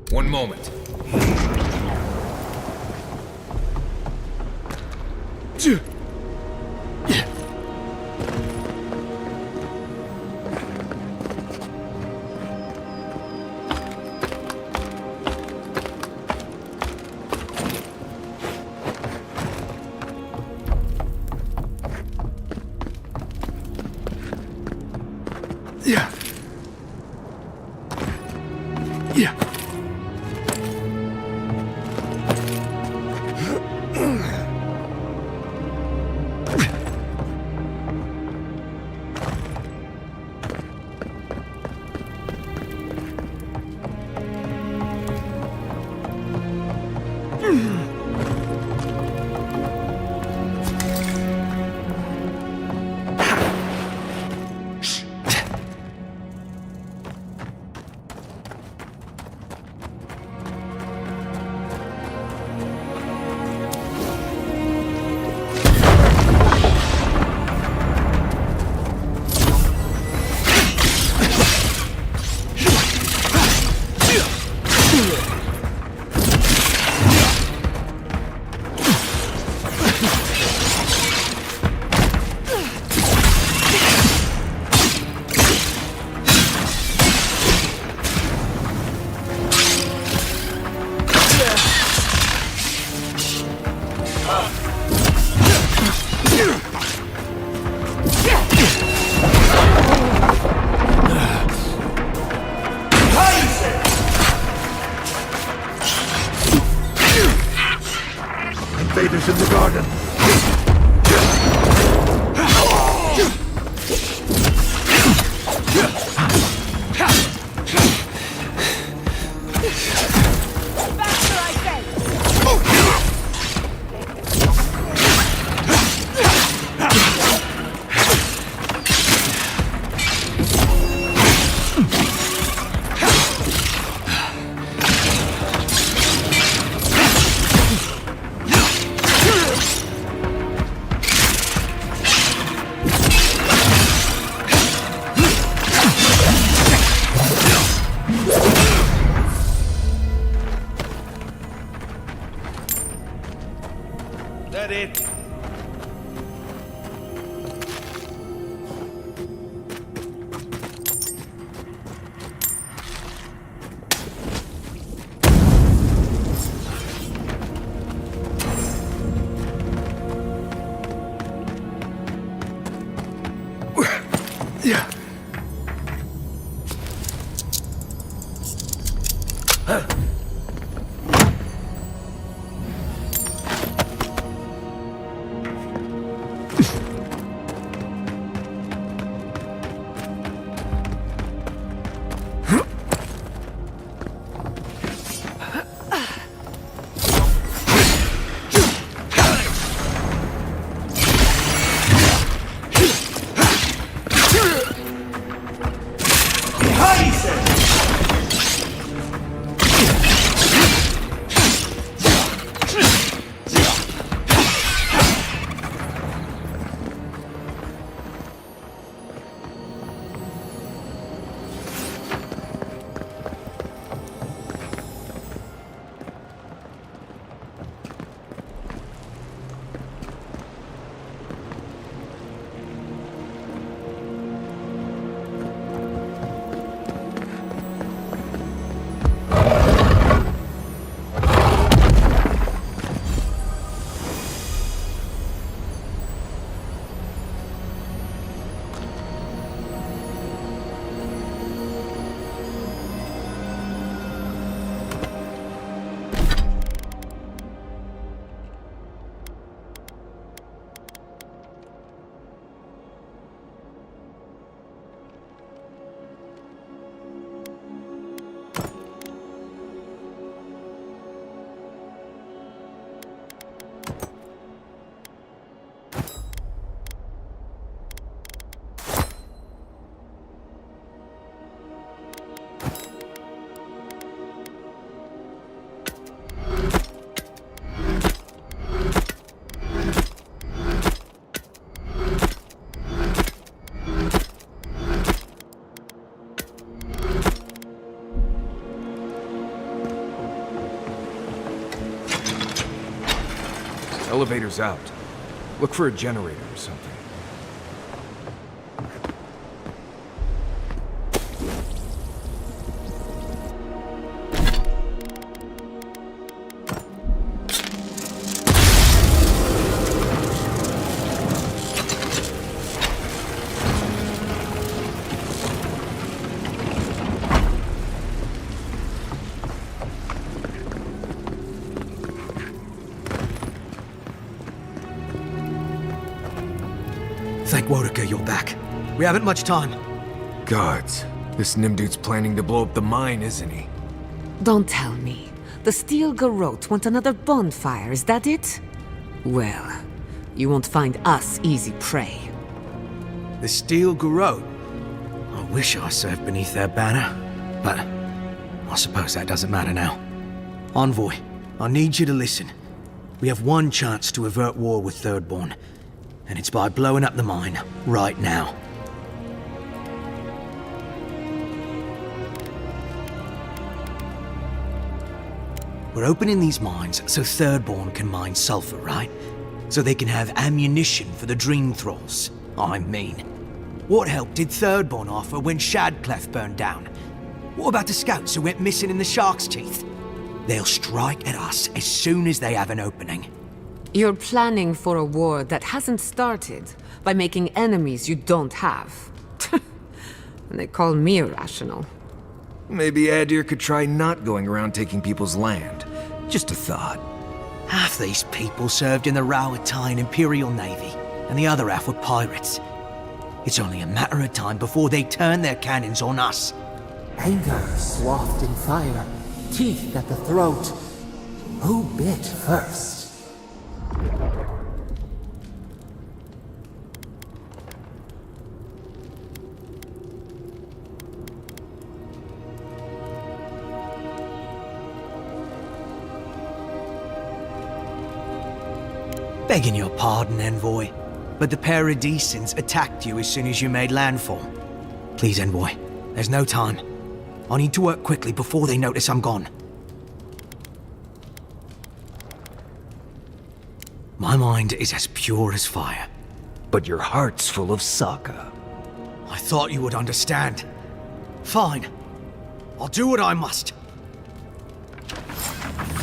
One moment. Yeah. Yeah. garden. That it? Yeah. Elevator's out. Look for a generator or something. Thank Wodaker you're back. We haven't much time. Gods, this Nimdude's planning to blow up the mine, isn't he? Don't tell me. The Steel Garrote want another bonfire, is that it? Well, you won't find us easy prey. The Steel Garrote? I wish I served beneath their banner, but I suppose that doesn't matter now. Envoy, I need you to listen. We have one chance to avert war with Thirdborn, and it's by blowing up the mine right now. We're opening these mines so Thirdborn can mine sulfur, right? So they can have ammunition for the Dream Thralls. I mean, what help did Thirdborn offer when Shadclef burned down? What about the scouts who went missing in the Shark's Teeth? They'll strike at us as soon as they have an opening. You're planning for a war that hasn't started by making enemies you don't have. They call me irrational. Maybe Adir could try not going around taking people's land. Just a thought. Half these people served in the Rowatine Imperial Navy, and the other half were pirates. It's only a matter of time before they turn their cannons on us. Anger swathed in fire, teeth at the throat. Who bit first? Begging your pardon, Envoy, but the Paradisans attacked you as soon as you made landfall. Please, Envoy, there's no time. I need to work quickly before they notice I'm gone. My mind is as pure as fire. But your heart's full of Sokka. I thought you would understand. Fine. I'll do what I must.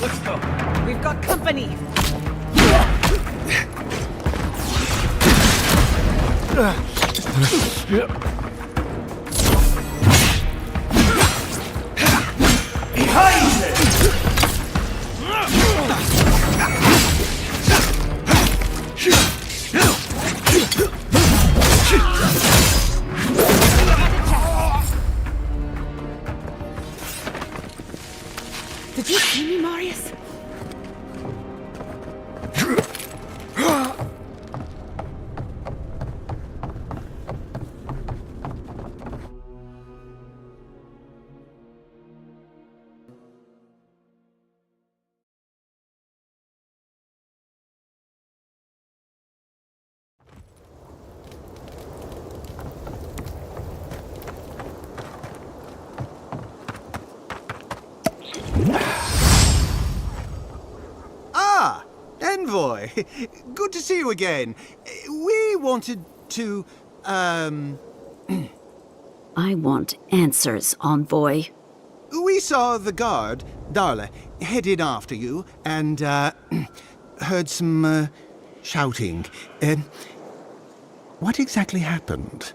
Let's go. We've got company. Behind it! Did you see me, Marius? Ah! Envoy! Good to see you again. We wanted to, I want answers, Envoy. We saw the guard, Darla, headed after you, and, heard some, shouting. What exactly happened?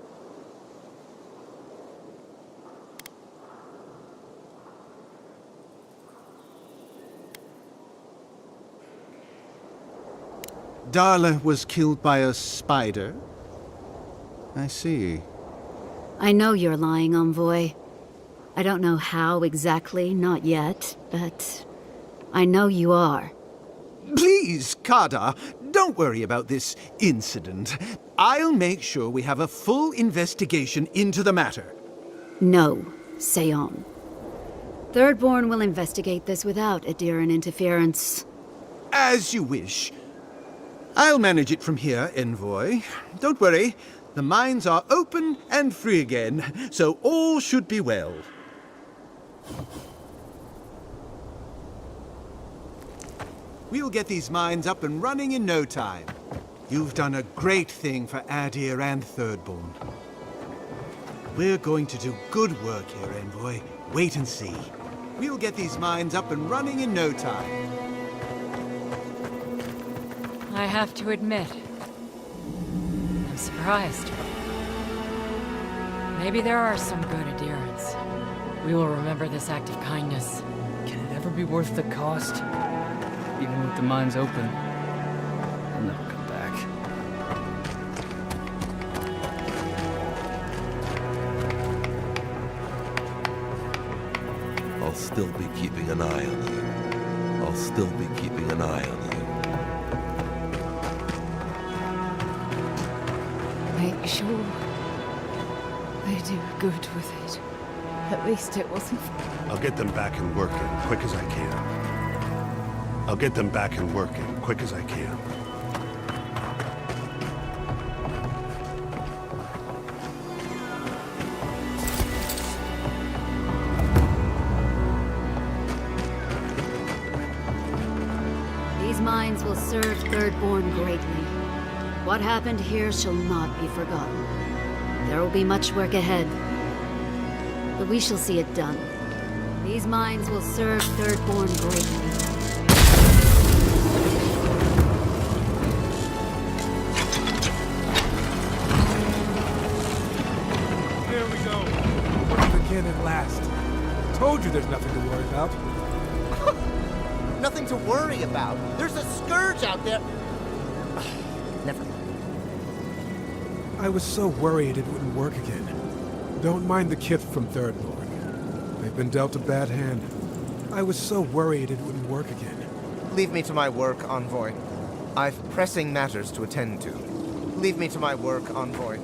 Darla was killed by a spider? I see. I know you're lying, Envoy. I don't know how exactly, not yet, but I know you are. Please, Kada, don't worry about this incident. I'll make sure we have a full investigation into the matter. No, Seon. Thirdborn will investigate this without Adiran interference. As you wish. I'll manage it from here, Envoy. Don't worry. The mines are open and free again, so all should be well. We'll get these mines up and running in no time. You've done a great thing for Adir and Thirdborn. We're going to do good work here, Envoy. Wait and see. We'll get these mines up and running in no time. I have to admit, I'm surprised. Maybe there are some good adherents. We will remember this act of kindness. Can it ever be worth the cost? Even with the mines open, I'll never come back. I'll still be keeping an eye on you. I'll still be keeping an eye on you. Make sure they do good with it. At least it wasn't. I'll get them back and working quick as I can. I'll get them back and working quick as I can. These mines will serve Thirdborn greatly. What happened here shall not be forgotten. There will be much work ahead, but we shall see it done. These mines will serve Thirdborn greatly. Here we go. Begin at last. Told you there's nothing to worry about. Nothing to worry about. There's a scourge out there. Never mind. I was so worried it wouldn't work again. Don't mind the kith from Third Lord. They've been dealt a bad hand. I was so worried it wouldn't work again. Leave me to my work, Envoy. I've pressing matters to attend to. Leave me to my work, Envoy.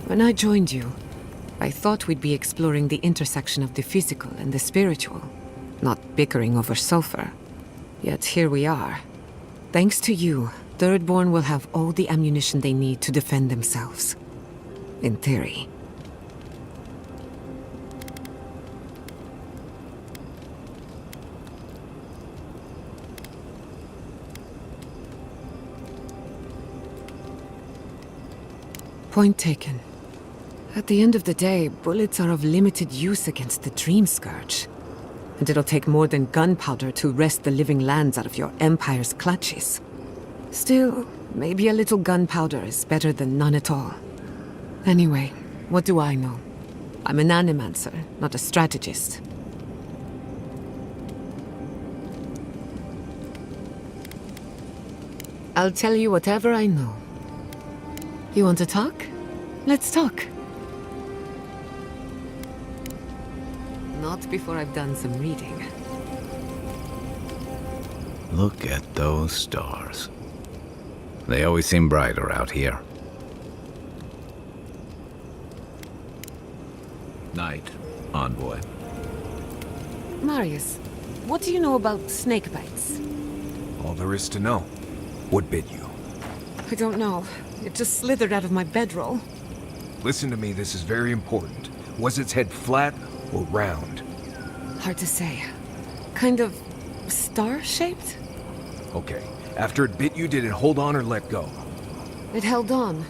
When I joined you, I thought we'd be exploring the intersection of the physical and the spiritual, not bickering over sulfur. Yet here we are. Thanks to you, Thirdborn will have all the ammunition they need to defend themselves. In theory. Point taken. At the end of the day, bullets are of limited use against the Dream Scourge. And it'll take more than gunpowder to wrest the living lands out of your Empire's clutches. Still, maybe a little gunpowder is better than none at all. Anyway, what do I know? I'm an animancer, not a strategist. I'll tell you whatever I know. You want to talk? Let's talk. Not before I've done some reading. Look at those stars. They always seem brighter out here. Night, Envoy. Marius, what do you know about snake bites? All there is to know. What bit you? I don't know. It just slithered out of my bedroll. Listen to me, this is very important. Was its head flat or round? Hard to say. Kind of star-shaped? Okay. After it bit you, did it hold on or let go? It held on,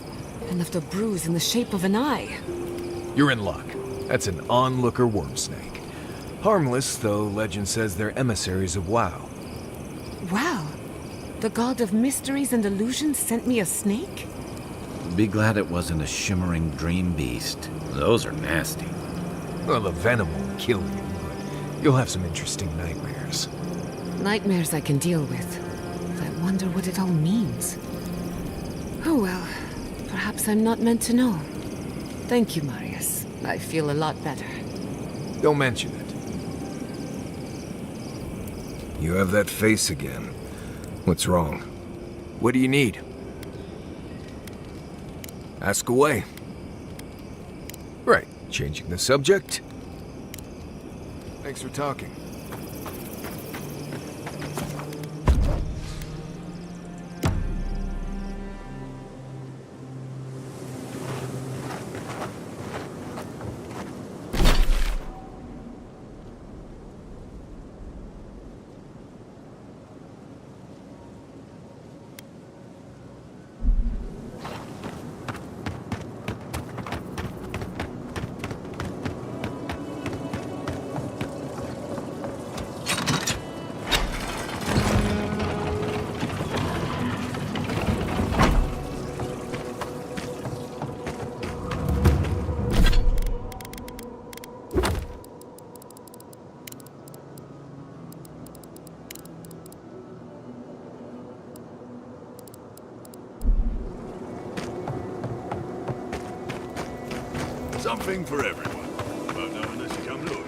and left a bruise in the shape of an eye. You're in luck. That's an onlooker worm snake. Harmless, though legend says they're emissaries of WoW. Wow. The god of mysteries and illusions sent me a snake? Be glad it wasn't a shimmering dream beast. Those are nasty. Well, the venom won't kill you, but you'll have some interesting nightmares. Nightmares I can deal with. I wonder what it all means. Oh well, perhaps I'm not meant to know. Thank you, Marius. I feel a lot better. Don't mention it. You have that face again. What's wrong? What do you need? Ask away. Right, changing the subject. Thanks for talking. Something for everyone. Well, no, unless you come look.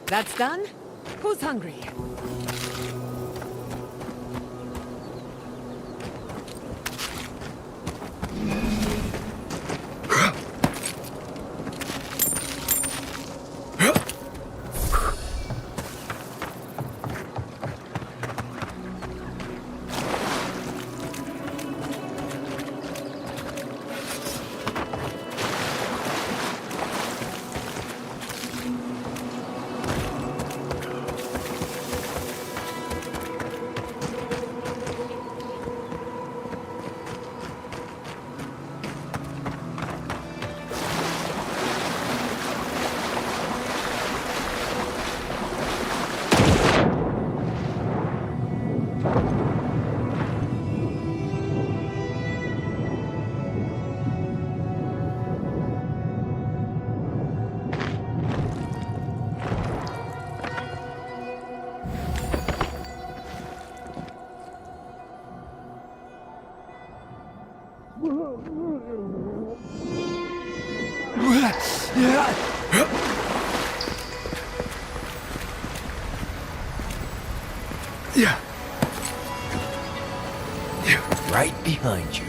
That's done? Who's hungry? Right behind you.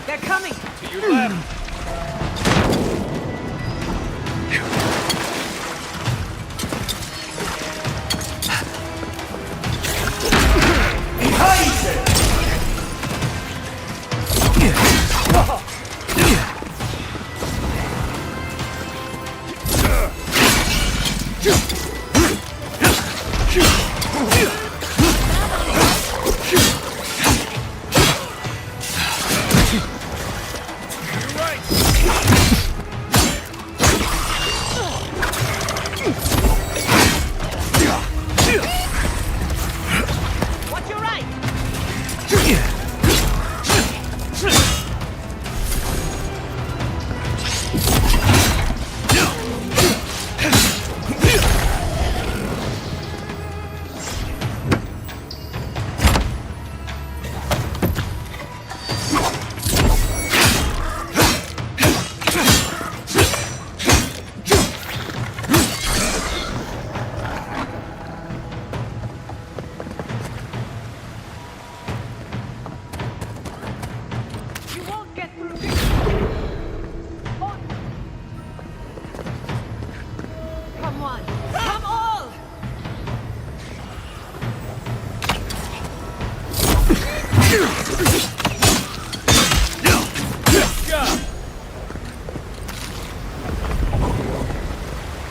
They're coming! To your left. You're right.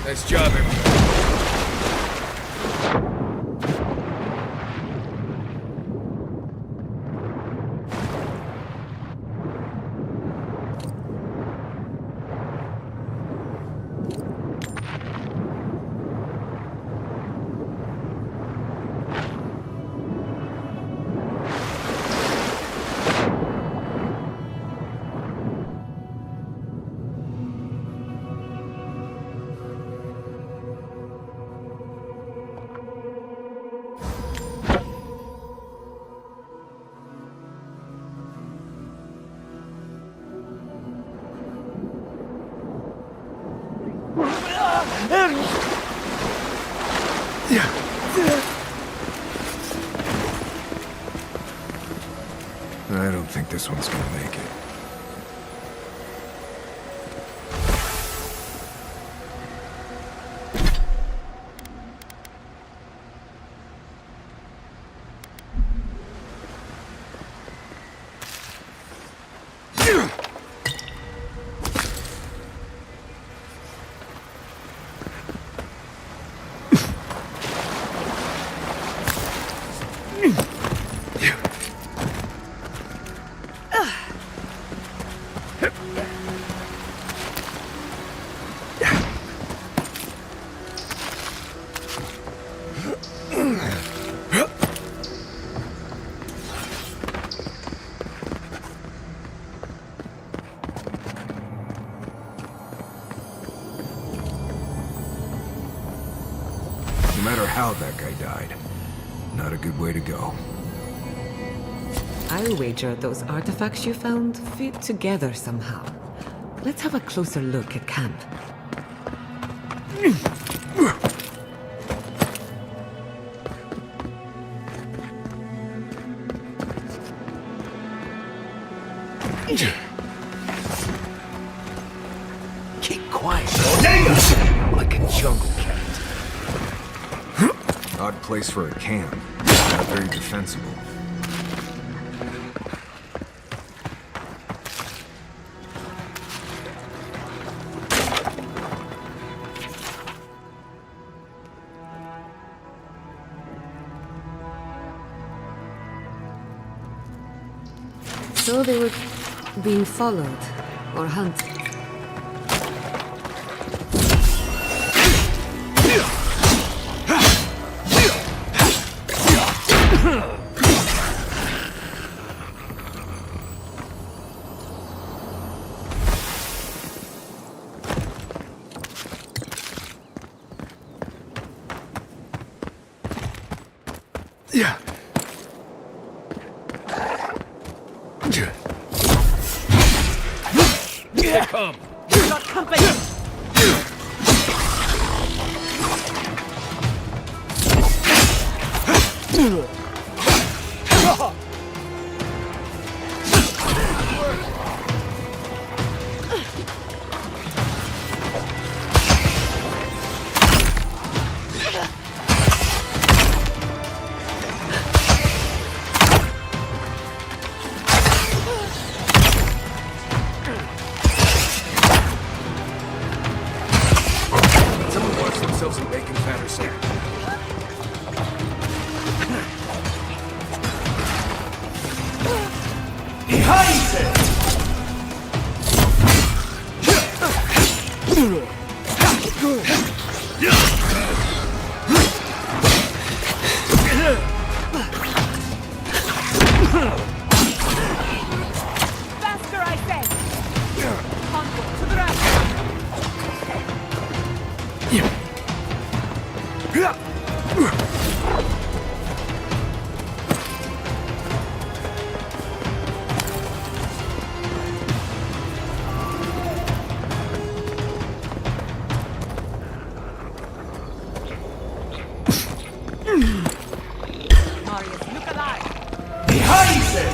Nice job, everybody. I don't think this one's gonna make it. No matter how that guy died, not a good way to go. I'll wager those artifacts you found fit together somehow. Let's have a closer look at camp. Keep quiet. Like a jungle cat. Odd place for a camp. Not very defensible. So they were being followed or hunted. Yeah. Here they come. You've got company. Someone wants themselves a bacon fatter snack. Behind it! Faster, I say. Onward to the right. Marius, look alive. Behind it!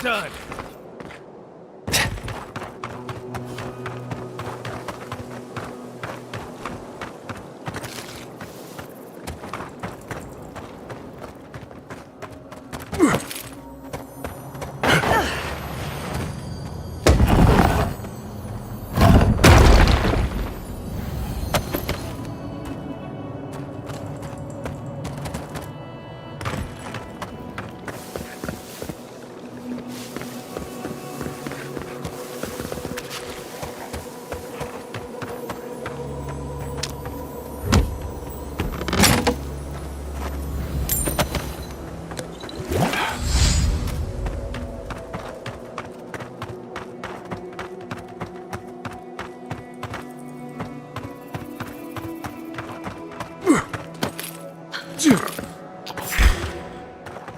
done.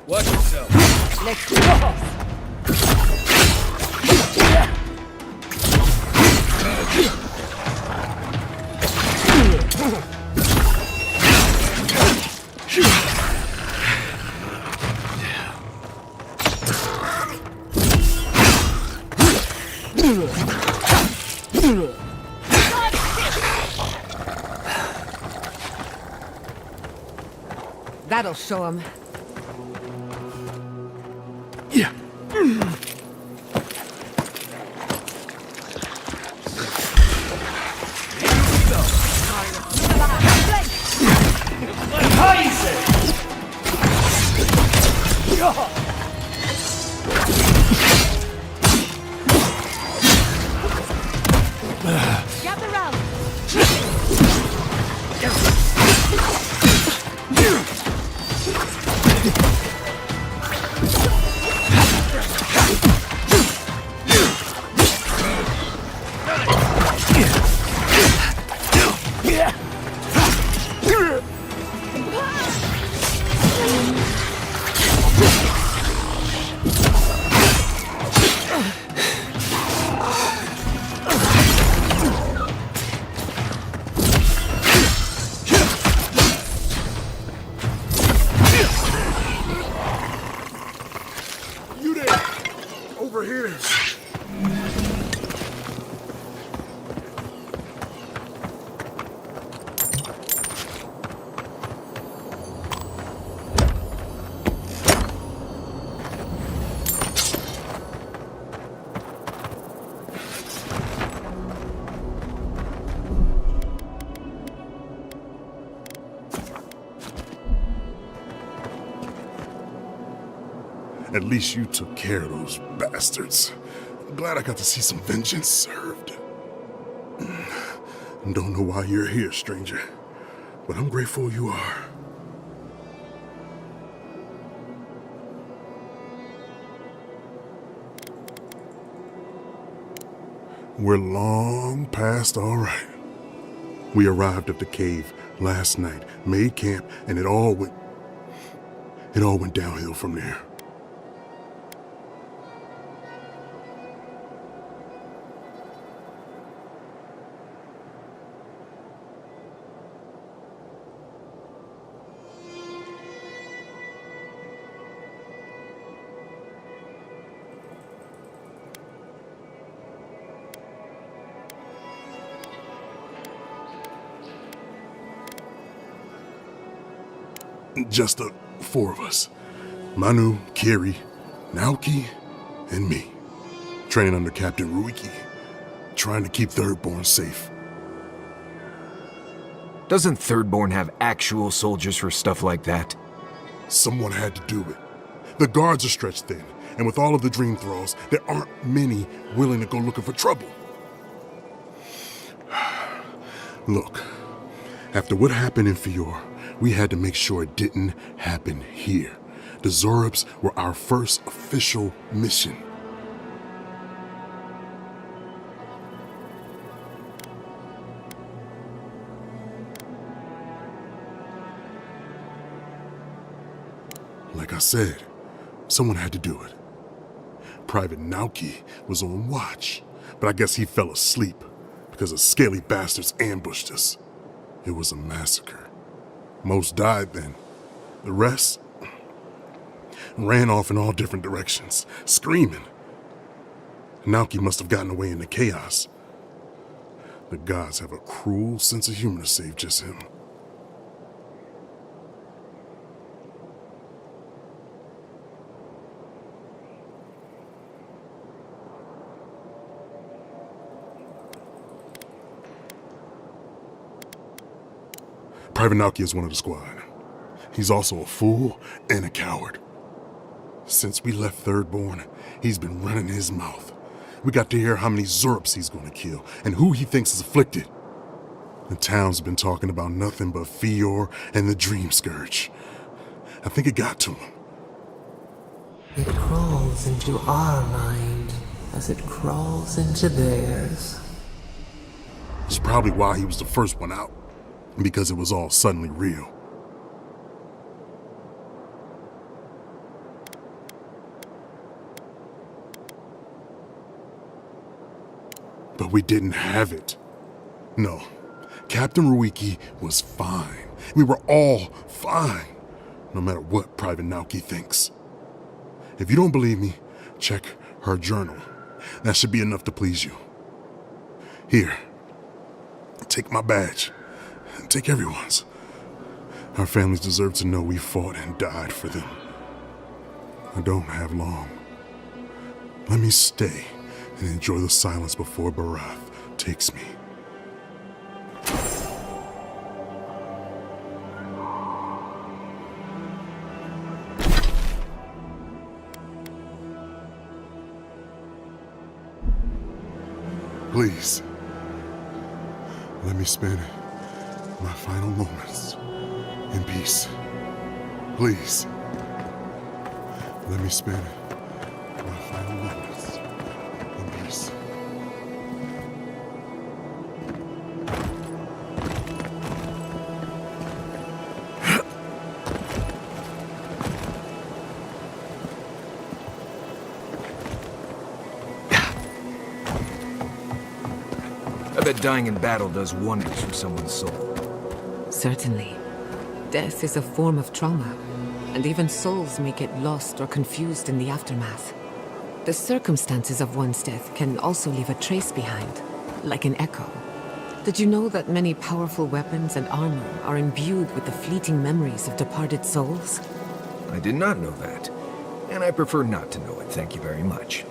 Watch yourself. Let's go! That'll show him. Yeah. Gather round! You there! Over here! At least you took care of those bastards. I'm glad I got to see some vengeance served. Don't know why you're here, stranger, but I'm grateful you are. We're long past all right. We arrived at the cave last night, made camp, and it all went downhill from there. Just the four of us. Manu, Kiri, Naoki, and me. Training under Captain Ruiki. Trying to keep Thirdborn safe. Doesn't Thirdborn have actual soldiers for stuff like that? Someone had to do it. The guards are stretched thin, and with all of the Dream Thralls, there aren't many willing to go looking for trouble. Look, after what happened in Fior, we had to make sure it didn't happen here. The Zorubs were our first official mission. Like I said, someone had to do it. Private Naoki was on watch, but I guess he fell asleep because the scaly bastards ambushed us. It was a massacre. Most died then. The rest ran off in all different directions, screaming. Naoki must have gotten away in the chaos. The gods have a cruel sense of humor to save just him. Private Naoki is one of the squad. He's also a fool and a coward. Since we left Thirdborn, he's been running his mouth. We got to hear how many Zurps he's gonna kill and who he thinks is afflicted. The town's been talking about nothing but Fior and the Dream Scourge. I think it got to him. It crawls into our mind as it crawls into theirs. It's probably why he was the first one out, because it was all suddenly real. But we didn't have it. No, Captain Ruiki was fine. We were all fine, no matter what Private Naoki thinks. If you don't believe me, check her journal. That should be enough to please you. Here, take my badge. Take everyone's. Our families deserve to know we fought and died for them. I don't have long. Let me stay and enjoy the silence before Barath takes me. Please, let me spend my final moments in peace. Please, let me spend my final moments in peace. I bet dying in battle does wonders for someone's soul. Certainly. Death is a form of trauma, and even souls may get lost or confused in the aftermath. The circumstances of one's death can also leave a trace behind, like an echo. Did you know that many powerful weapons and armor are imbued with the fleeting memories of departed souls? I did not know that, and I prefer not to know it, thank you very much.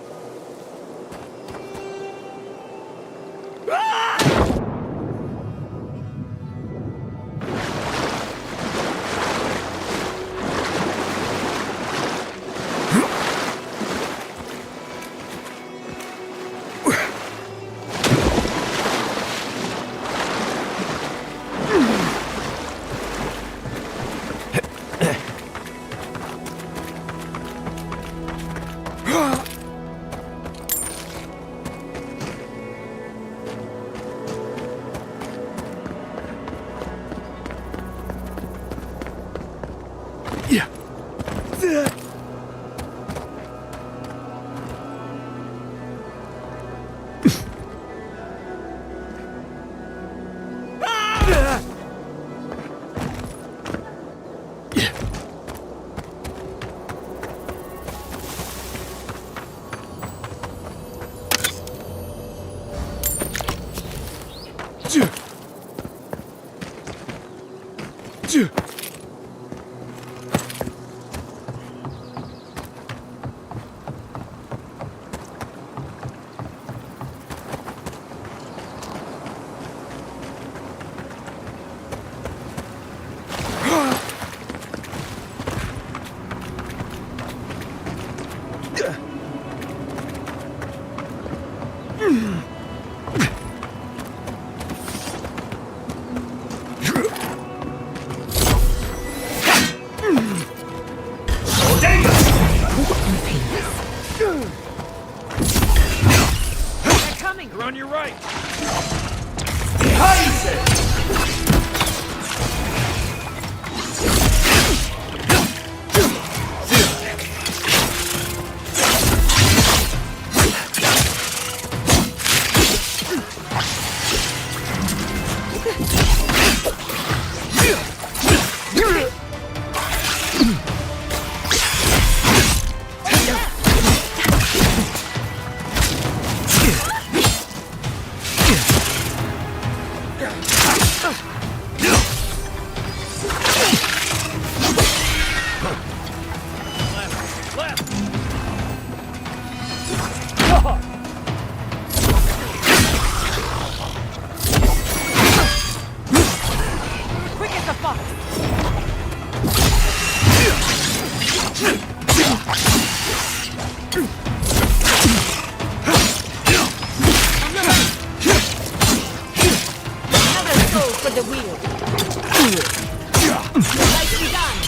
They're on your right! Another soul for the wheel. Nicely done.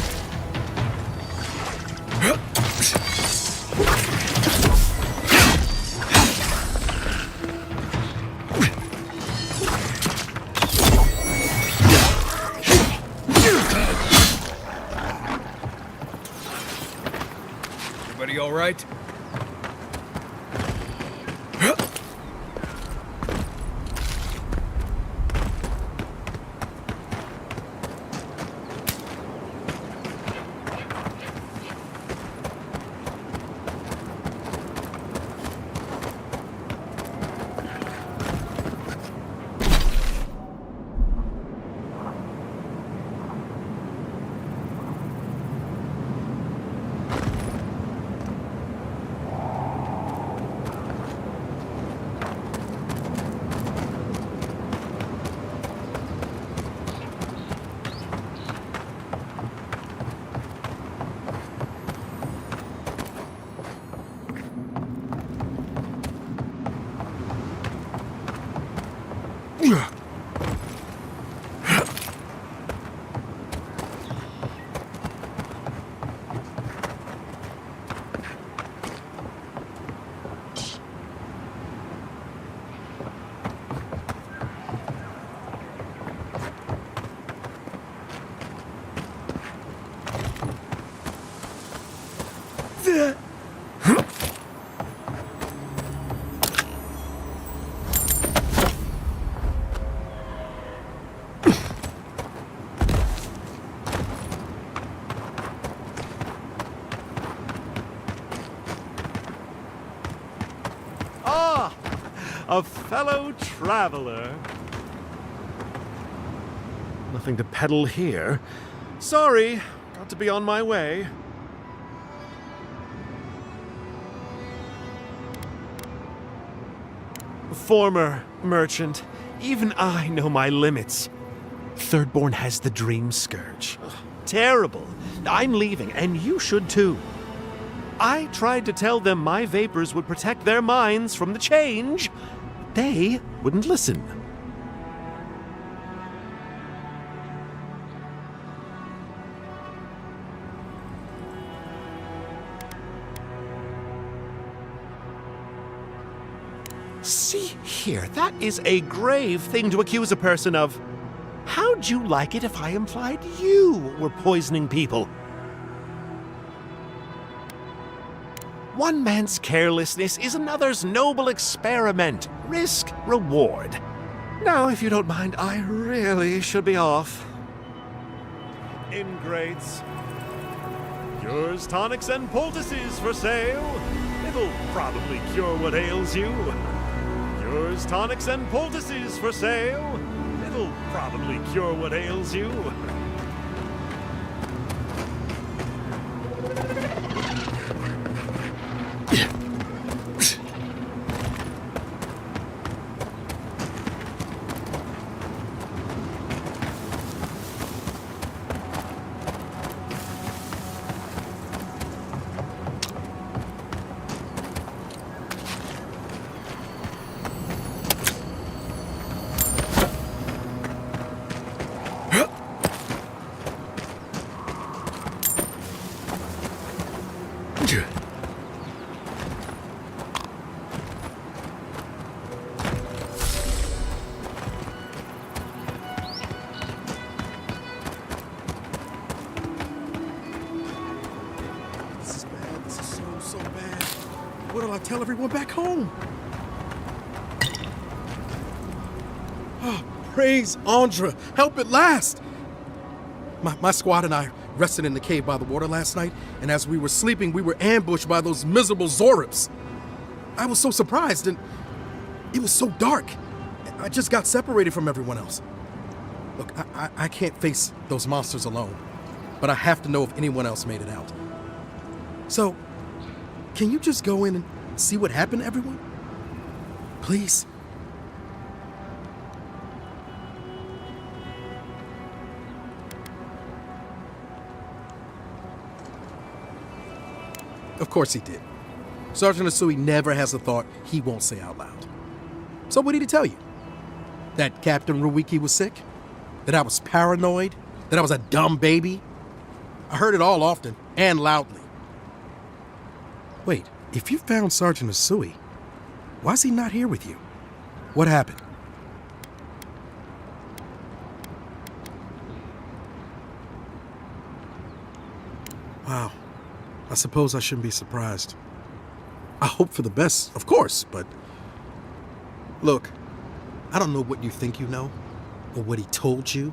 Everybody all right? Ah, a fellow traveler. Nothing to peddle here. Sorry, got to be on my way. Former merchant, even I know my limits. Thirdborn has the Dream Scourge. Terrible. I'm leaving, and you should too. I tried to tell them my vapors would protect their minds from the change. They wouldn't listen. See here, that is a grave thing to accuse a person of. How'd you like it if I implied you were poisoning people? One man's carelessness is another's noble experiment. Risk, reward. Now, if you don't mind, I really should be off. Ingrates. Cures, tonics, and poultices for sale. It'll probably cure what ails you. Cures, tonics, and poultices for sale. It'll probably cure what ails you. What'll I tell everyone back home? Oh, praise Andra. Help at last. My squad and I rested in the cave by the water last night, and as we were sleeping, we were ambushed by those miserable Zorips. I was so surprised, and it was so dark. I just got separated from everyone else. Look, I can't face those monsters alone, but I have to know if anyone else made it out. So, can you just go in and see what happened to everyone? Please? Of course he did. Sergeant Asui never has a thought he won't say out loud. So what did he tell you? That Captain Ruiki was sick? That I was paranoid? That I was a dumb baby? I heard it all often and loudly. Wait, if you found Sergeant Asui, why is he not here with you? What happened? Wow. I suppose I shouldn't be surprised. I hope for the best, of course, but... Look, I don't know what you think you know, or what he told you,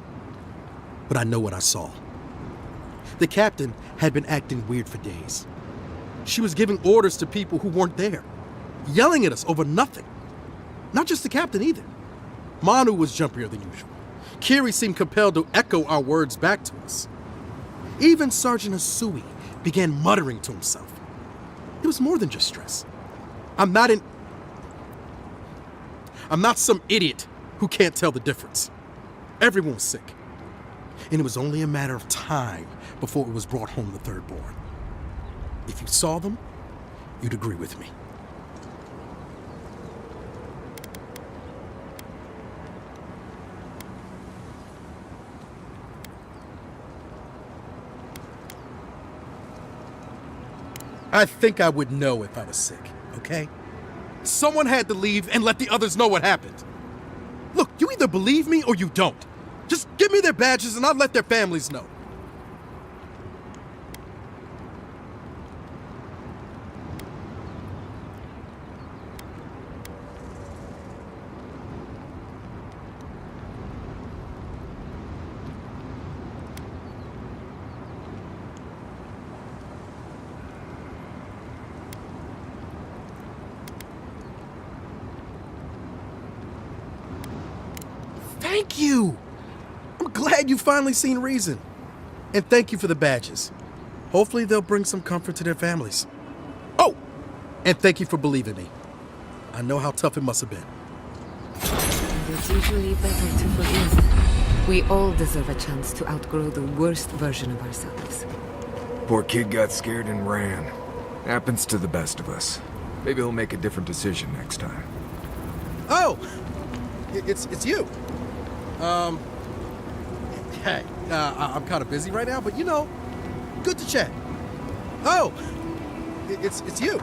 but I know what I saw. The captain had been acting weird for days. She was giving orders to people who weren't there, yelling at us over nothing. Not just the captain either. Manu was jumpier than usual. Kiri seemed compelled to echo our words back to us. Even Sergeant Asui began muttering to himself. It was more than just stress. I'm not some idiot who can't tell the difference. Everyone was sick. And it was only a matter of time before it was brought home to Thirdborn. If you saw them, you'd agree with me. I think I would know if I was sick, okay? Someone had to leave and let the others know what happened. Look, you either believe me or you don't. Just give me their badges and I'll let their families know. Thank you! I'm glad you finally seen reason. And thank you for the badges. Hopefully they'll bring some comfort to their families. Oh! And thank you for believing me. I know how tough it must have been. It's usually better to forgive. We all deserve a chance to outgrow the worst version of ourselves. Poor kid got scared and ran. Happens to the best of us. Maybe he'll make a different decision next time. Oh! It's you. Hey, I'm kind of busy right now, but you know, good to chat. Oh! It's you.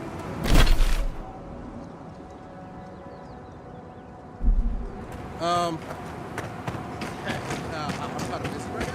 Hey, I'm kind of busy right now.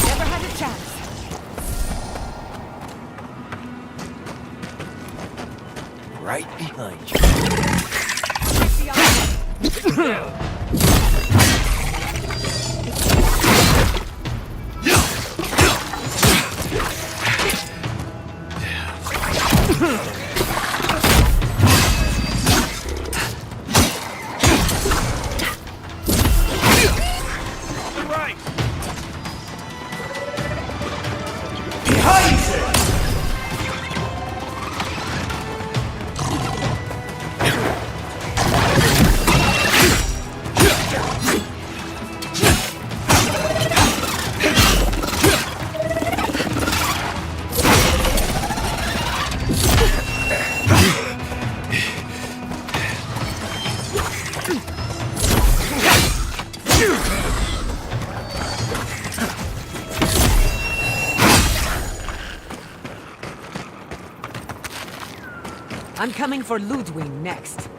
Never had a chance. Right behind I'm coming for Ludwig next.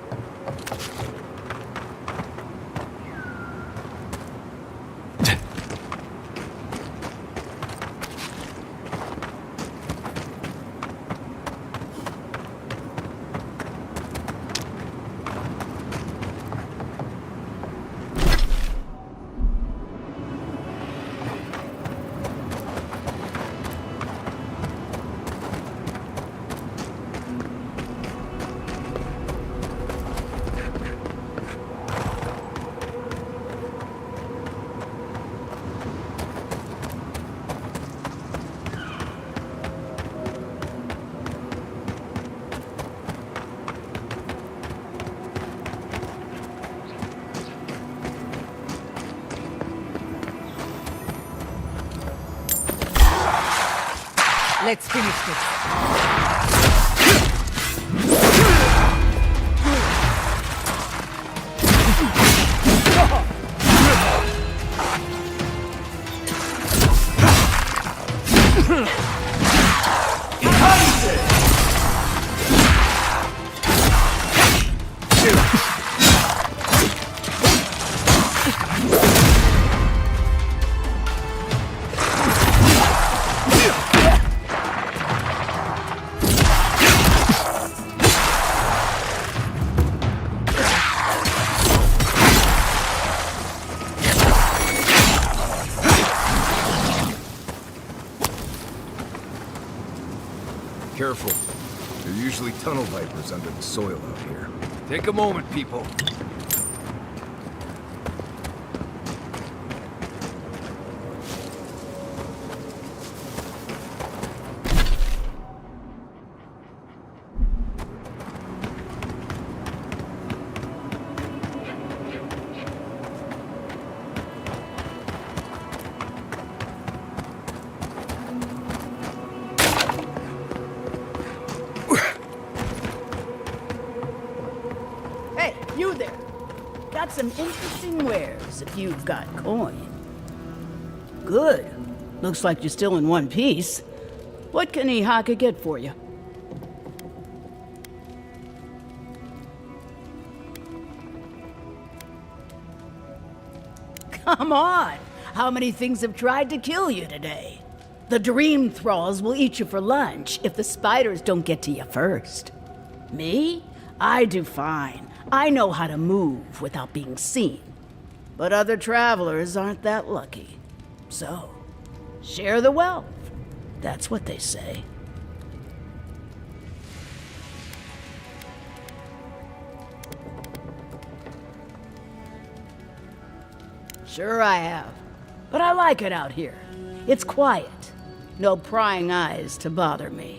Let's finish this. Careful. There are usually tunnel vipers under the soil out here. Take a moment, people. Hey, you there. Got some interesting wares if you've got coin. Good. Looks like you're still in one piece. What can Ihaka get for you? Come on! How many things have tried to kill you today? The dream thralls will eat you for lunch if the spiders don't get to you first. Me? I do fine. I know how to move without being seen. But other travelers aren't that lucky. So, share the wealth. That's what they say. Sure I have. But I like it out here. It's quiet. No prying eyes to bother me.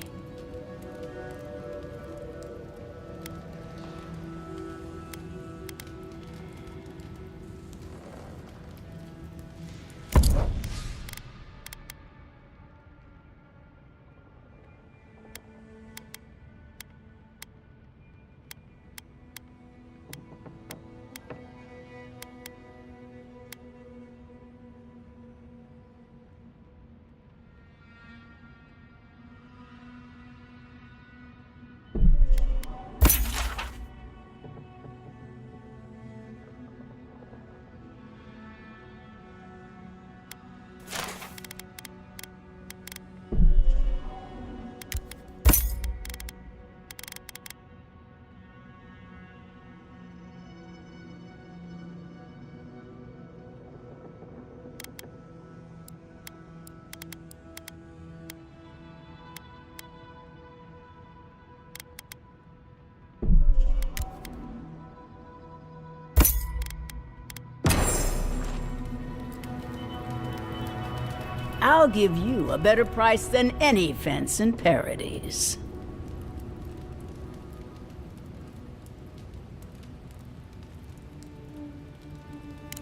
I'll give you a better price than any fence in Paradise.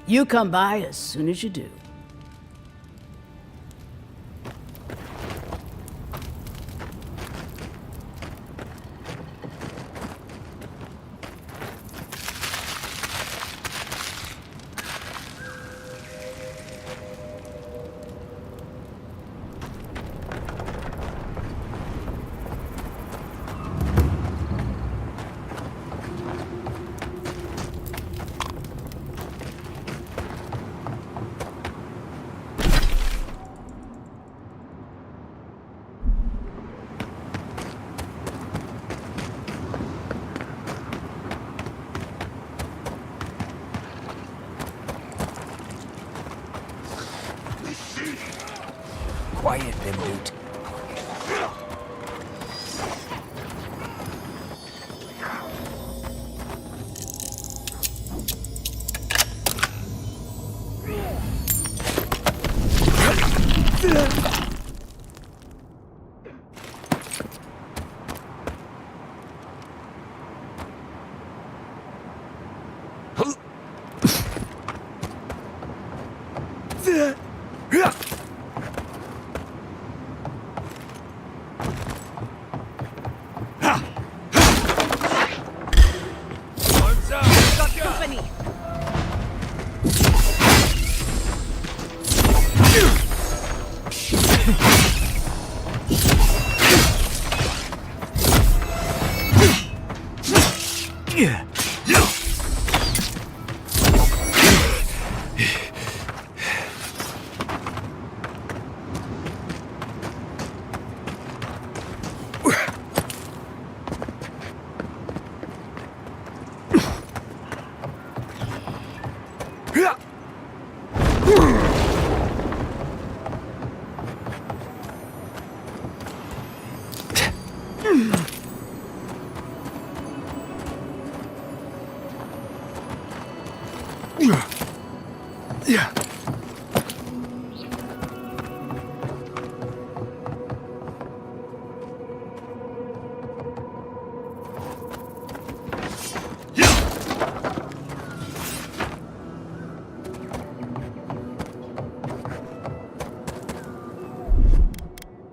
You come by as soon as you do. Quiet them, dude.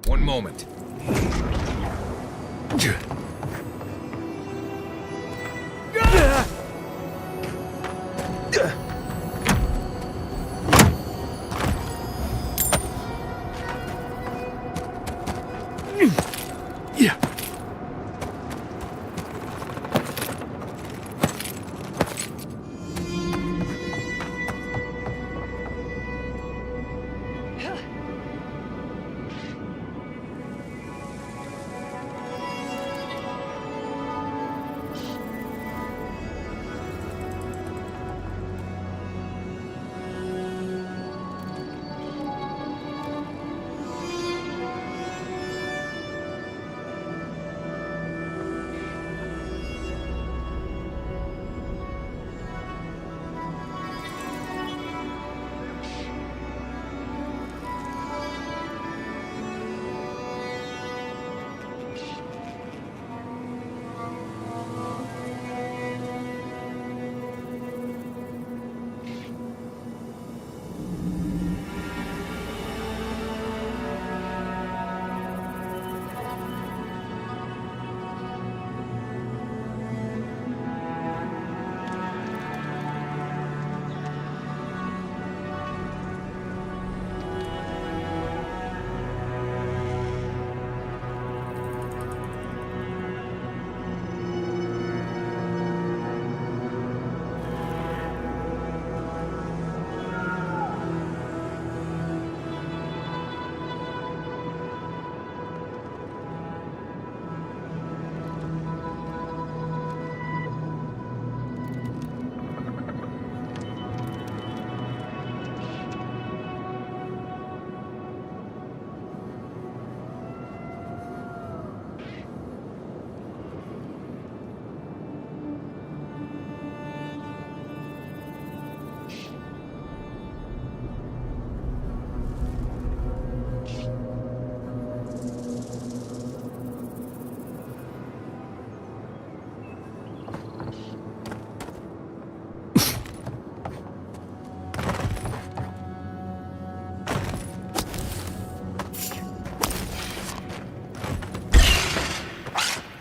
One moment.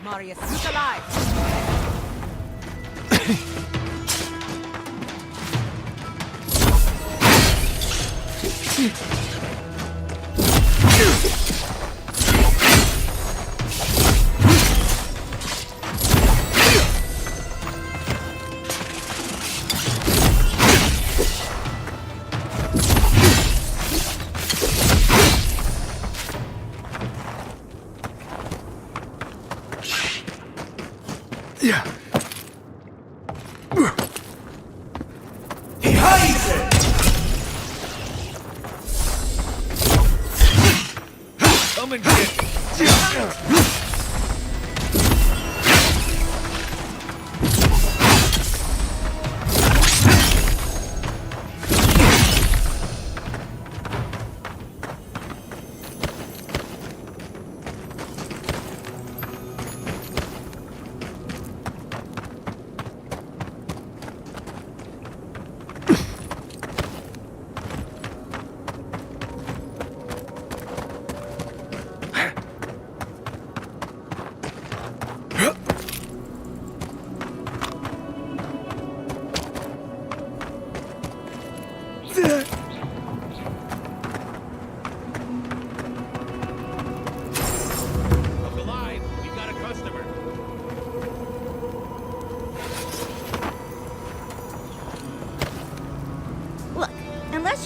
Marius, he's alive! He hides it! Come and get it.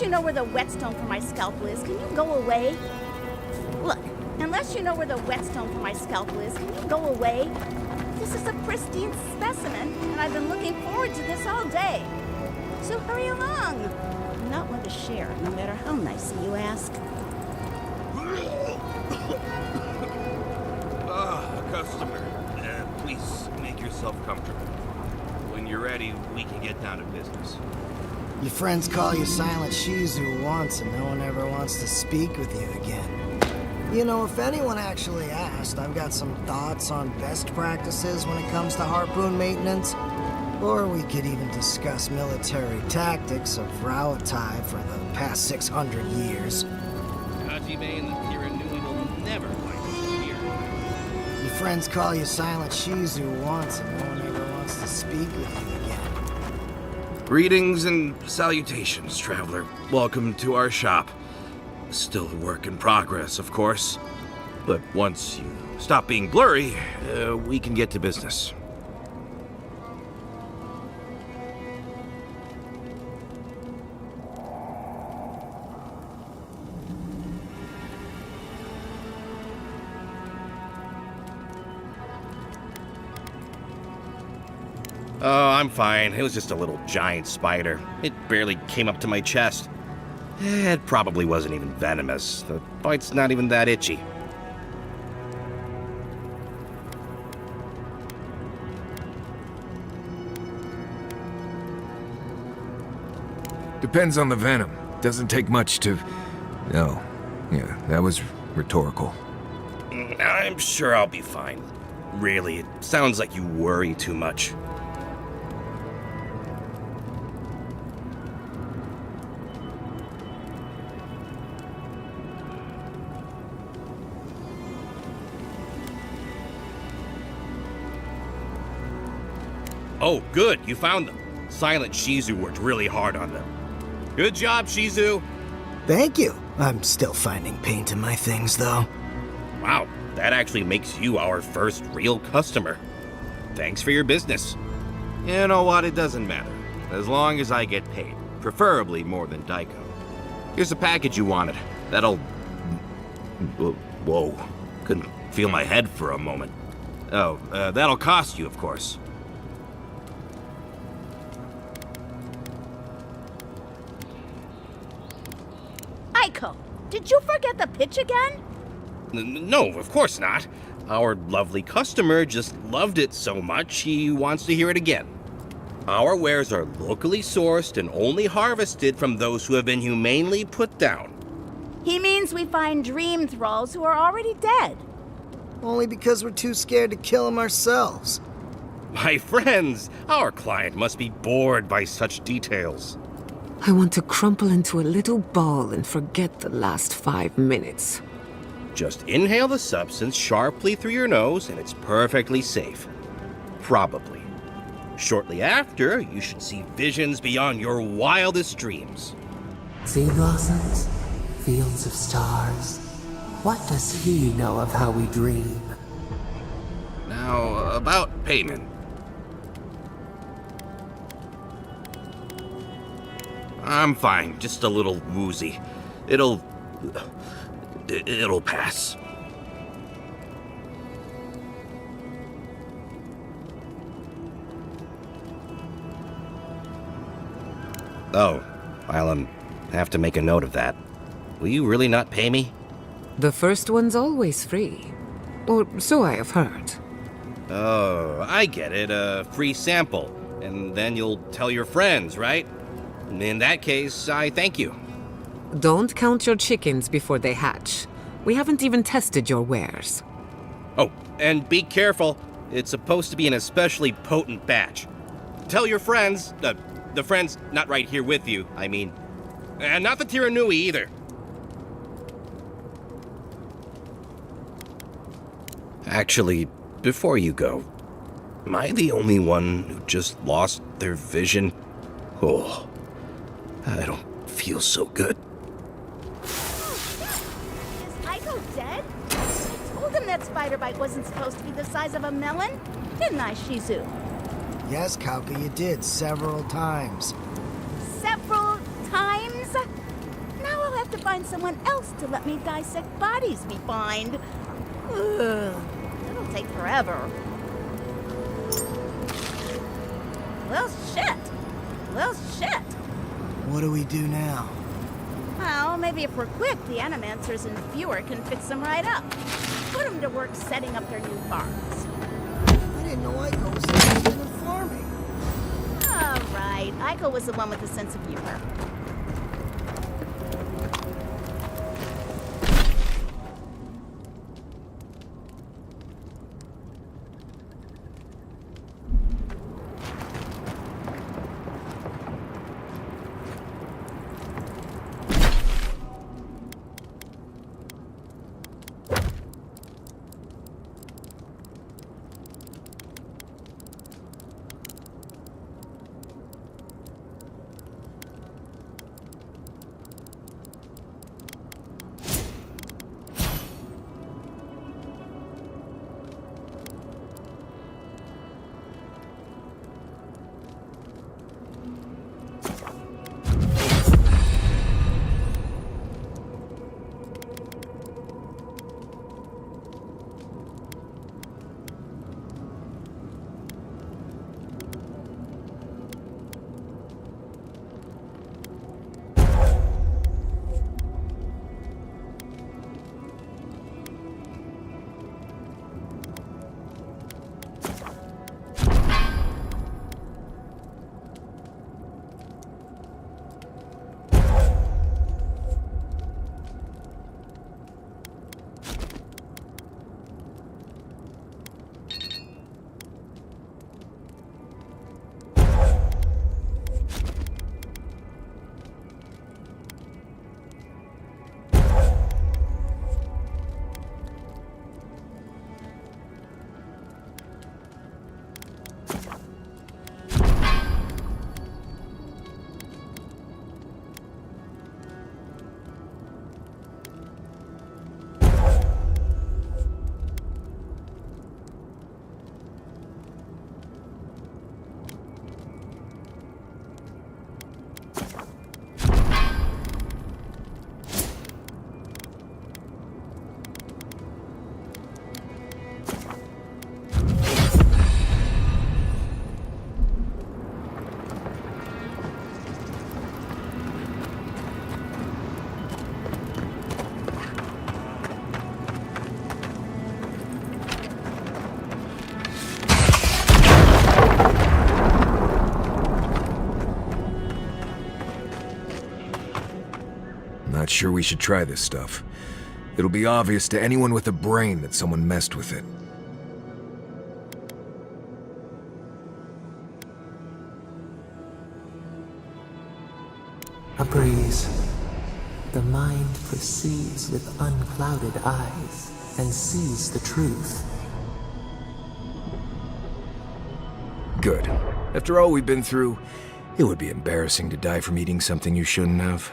you know where the whetstone for my scalpel is, can you go away? Look, unless you know where the whetstone for my scalpel is, can you go away? This is a pristine specimen, and I've been looking forward to this all day. So hurry along. I'm not one to share, no matter how nicely you ask. Customer, please make yourself comfortable. When you're ready, we can get down to business. Your friends call you Silent Shizu once, and no one ever wants to speak with you again. You know, if anyone actually asked, I've got some thoughts on best practices when it comes to harpoon maintenance. Or we could even discuss military tactics of Rauatai for the past 600 years. Hajime and the Tiranui will never like us here. Your friends call you Silent Shizu once, and no one ever wants to speak with you again. Greetings and salutations, traveler. Welcome to our shop. Still a work in progress, of course. But once you stop being blurry, we can get to business. Oh, I'm fine. It was just a little giant spider. It barely came up to my chest. It probably wasn't even venomous. The bite's not even that itchy. Depends on the venom. Doesn't take much to... Oh, yeah, that was rhetorical. I'm sure I'll be fine. Really, it sounds like you worry too much. Oh, good, you found them. Silent Shizu worked really hard on them. Good job, Shizu! Thank you. I'm still finding paint in my things, though. Wow, that actually makes you our first real customer. Thanks for your business. You know what, it doesn't matter. As long as I get paid. Preferably more than Daiko. Here's the package you wanted. That'll... Whoa. Couldn't feel my head for a moment. Oh, that'll cost you, of course. Aiko, did you forget the pitch again? No, of course not. Our lovely customer just loved it so much he wants to hear it again. Our wares are locally sourced and only harvested from those who have been humanely put down. He means we find dream thralls who are already dead. Only because we're too scared to kill them ourselves. My friends, our client must be bored by such details. I want to crumple into a little ball and forget the last 5 minutes. Just inhale the substance sharply through your nose and it's perfectly safe. Probably. Shortly after, you should see visions beyond your wildest dreams. Sea blossoms, fields of stars. What does he know of how we dream? Now, about payment. I'm fine, just a little woozy. It'll pass. Oh, I'll have to make a note of that. Will you really not pay me? The first one's always free. Or so I have heard. Oh, I get it. A free sample. And then you'll tell your friends, right? In that case, I thank you. Don't count your chickens before they hatch. We haven't even tested your wares. Oh, and be careful. It's supposed to be an especially potent batch. Tell your friends, the friends not right here with you, I mean. And not the Tiranui either. Actually, before you go, am I the only one who just lost their vision? Oh, I don't feel so good. Is Aiko dead? I told him that spider bite wasn't supposed to be the size of a melon, didn't I, Shizu? Yes, Kauka, you did several times. Several times? find someone else to let me dissect bodies we find. Ugh, it'll take forever. Well, shit. Well, shit. What do we do now? Well, maybe if we're quick, the Animancers and Viewer can fix them right up. Put them to work setting up their new farms. I didn't know Aiko was interested in farming. All right, Aiko was the one with the sense of humor. Not sure we should try this stuff. It'll be obvious to anyone with a brain that someone messed with it. A breeze. The mind perceives with unclouded eyes and sees the truth. Good. After all we've been through, it would be embarrassing to die from eating something you shouldn't have.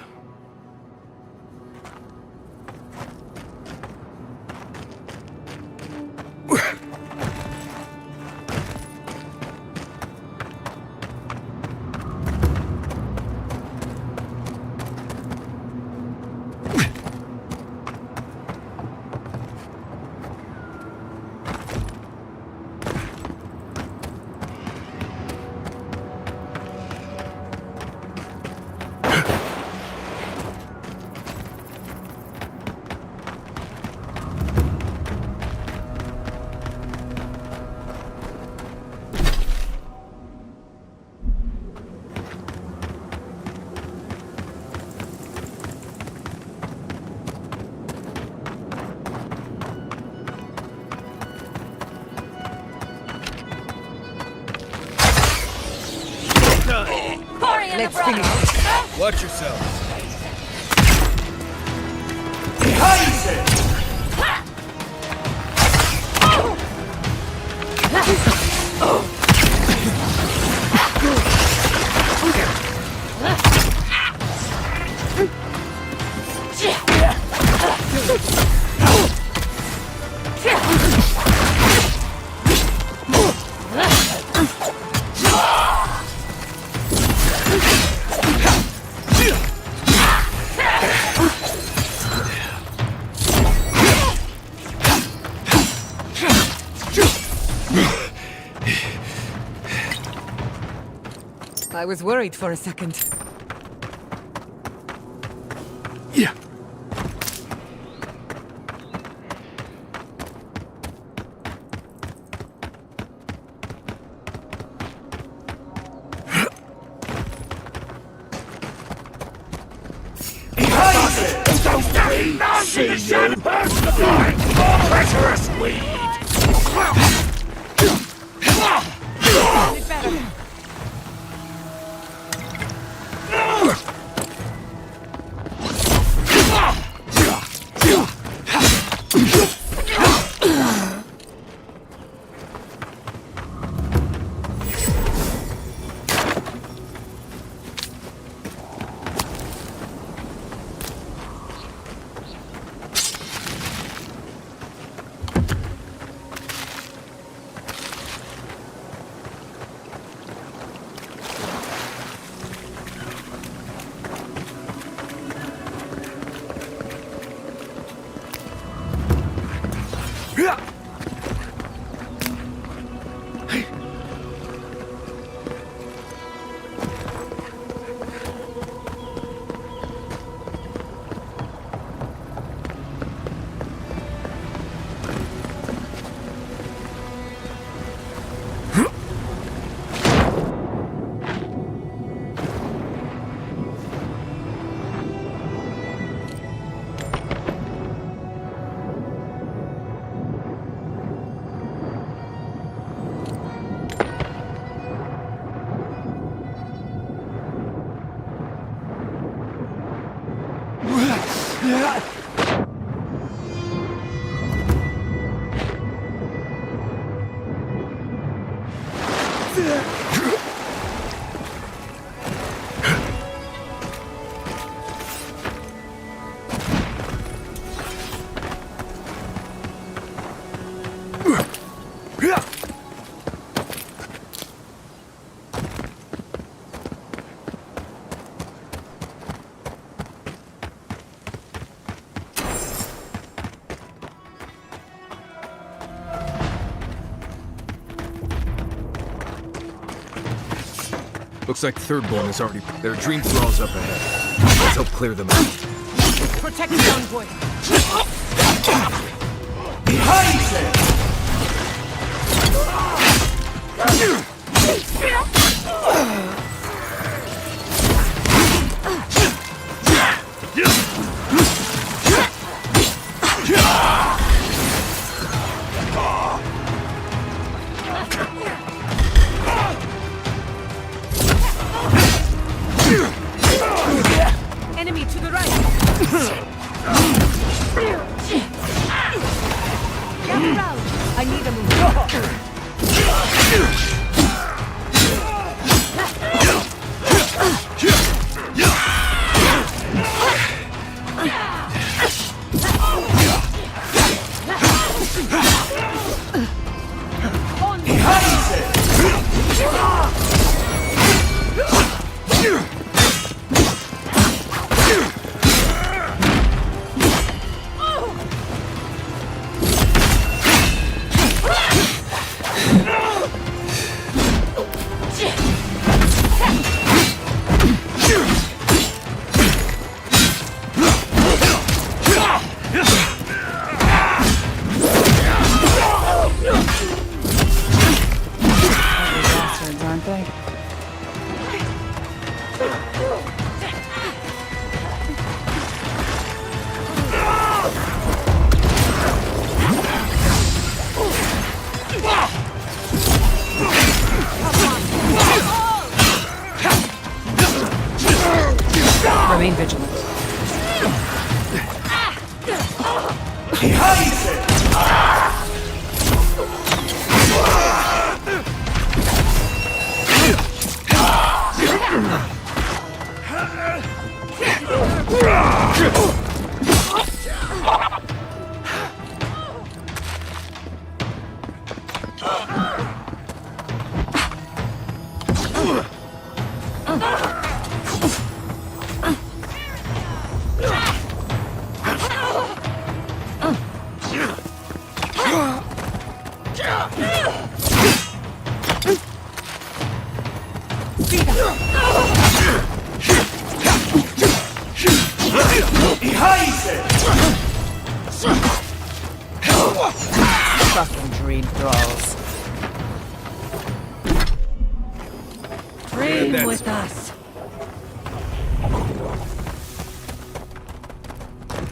Let's finish. Watch yourselves. I was worried for a second. Yeah. See you! Burst the blind! More treacherous weed! Looks like Thirdborn is already... There are dream thralls up ahead. Let's help clear them out. Protect the envoy. Behind them! Enemy to the right. Gather round. I need a move. Aren't they? Remain vigilant. Behind them! Speed up. Fucking dream thralls. Dream with us.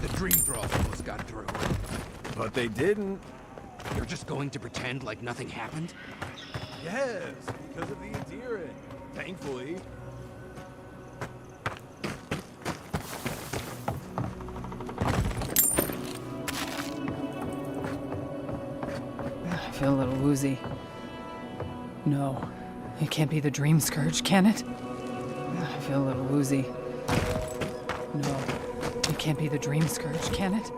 The dream thralls almost got through. But they didn't. You're just going to pretend like nothing happened? Yes, because of the Adiran. Thankfully. I feel a little woozy. No, it can't be the Dream Scourge, can it? I feel a little woozy. No, it can't be the Dream Scourge, can it?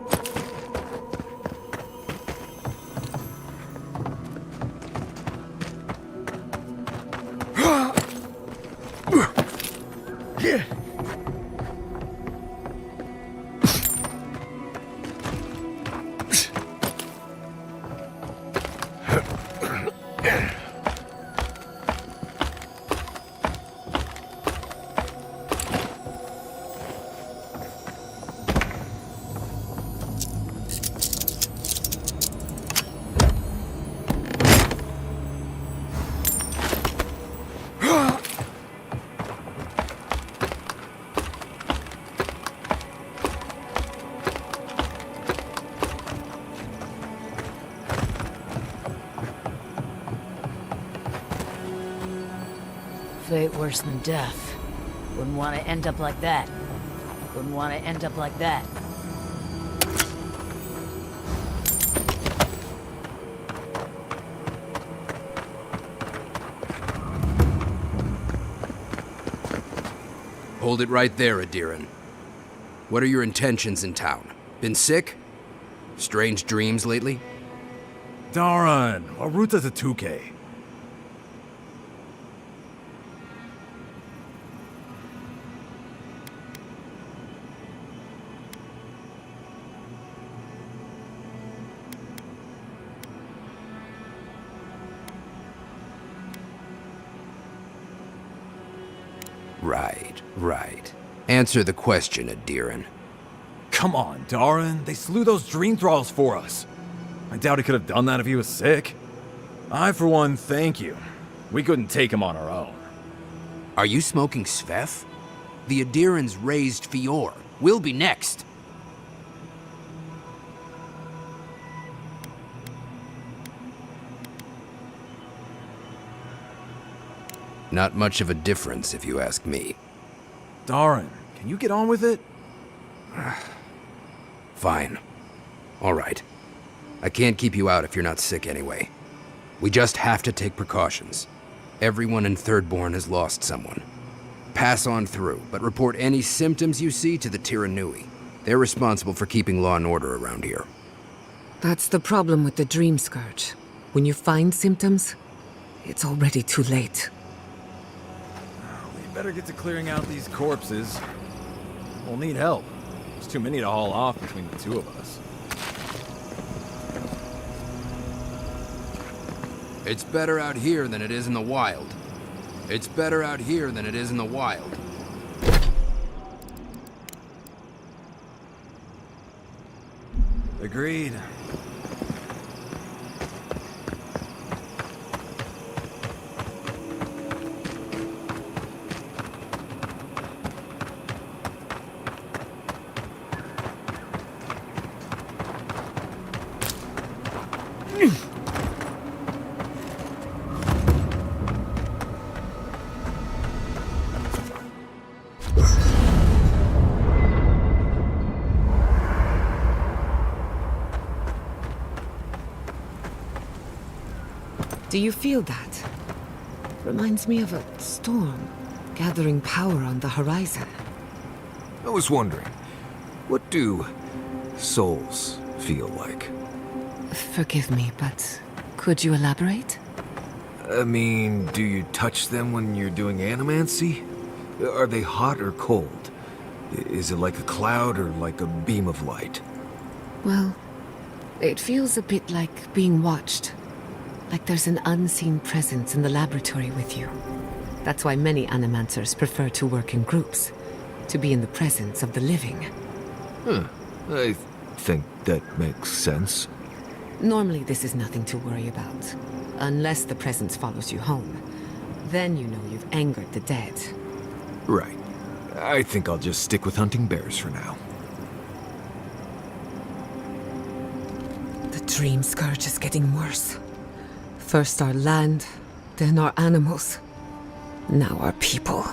Fate worse than death. Wouldn't want to end up like that. Wouldn't want to end up like that. Hold it right there, Adiran. What are your intentions in town? Been sick? Strange dreams lately? Darn, Aruta's a 2K. Right. Answer the question, Adiran. Come on, Darren. They slew those dream thralls for us. I doubt he could have done that if he was sick. I, for one, thank you. We couldn't take him on our own. Are you smoking Sveth? The Adirans raised Fior. We'll be next. Not much of a difference, if you ask me. Darren, can you get on with it? Fine. All right. I can't keep you out if you're not sick anyway. We just have to take precautions. Everyone in Thirdborn has lost someone. Pass on through, but report any symptoms you see to the Tiranui. They're responsible for keeping law and order around here. That's the problem with the Dream Scourge. When you find symptoms, it's already too late. We better get to clearing out these corpses. We'll need help. There's too many to haul off between the two of us. It's better out here than it is in the wild. It's better out here than it is in the wild. Agreed. Do you feel that? Reminds me of a storm gathering power on the horizon. I was wondering, what do souls feel like? Forgive me, but could you elaborate? I mean, do you touch them when you're doing animancy? Are they hot or cold? Is it like a cloud or like a beam of light? Well, it feels a bit like being watched. Like there's an unseen presence in the laboratory with you. That's why many animancers prefer to work in groups, to be in the presence of the living. Huh. I think that makes sense. Normally, this is nothing to worry about. Unless the presence follows you home. Then you know you've angered the dead. Right. I think I'll just stick with hunting bears for now. The dream scourge is getting worse. First our land, then our animals. Now our people.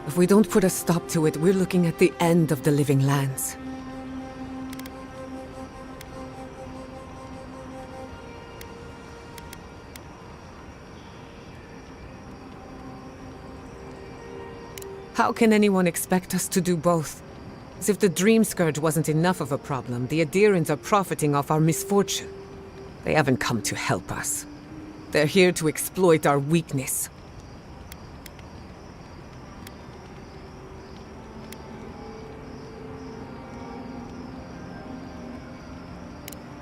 If we don't put a stop to it, we're looking at the end of the living lands. How can anyone expect us to do both? As if the dream scourge wasn't enough of a problem, the Adherents are profiting off our misfortune. They haven't come to help us. They're here to exploit our weakness.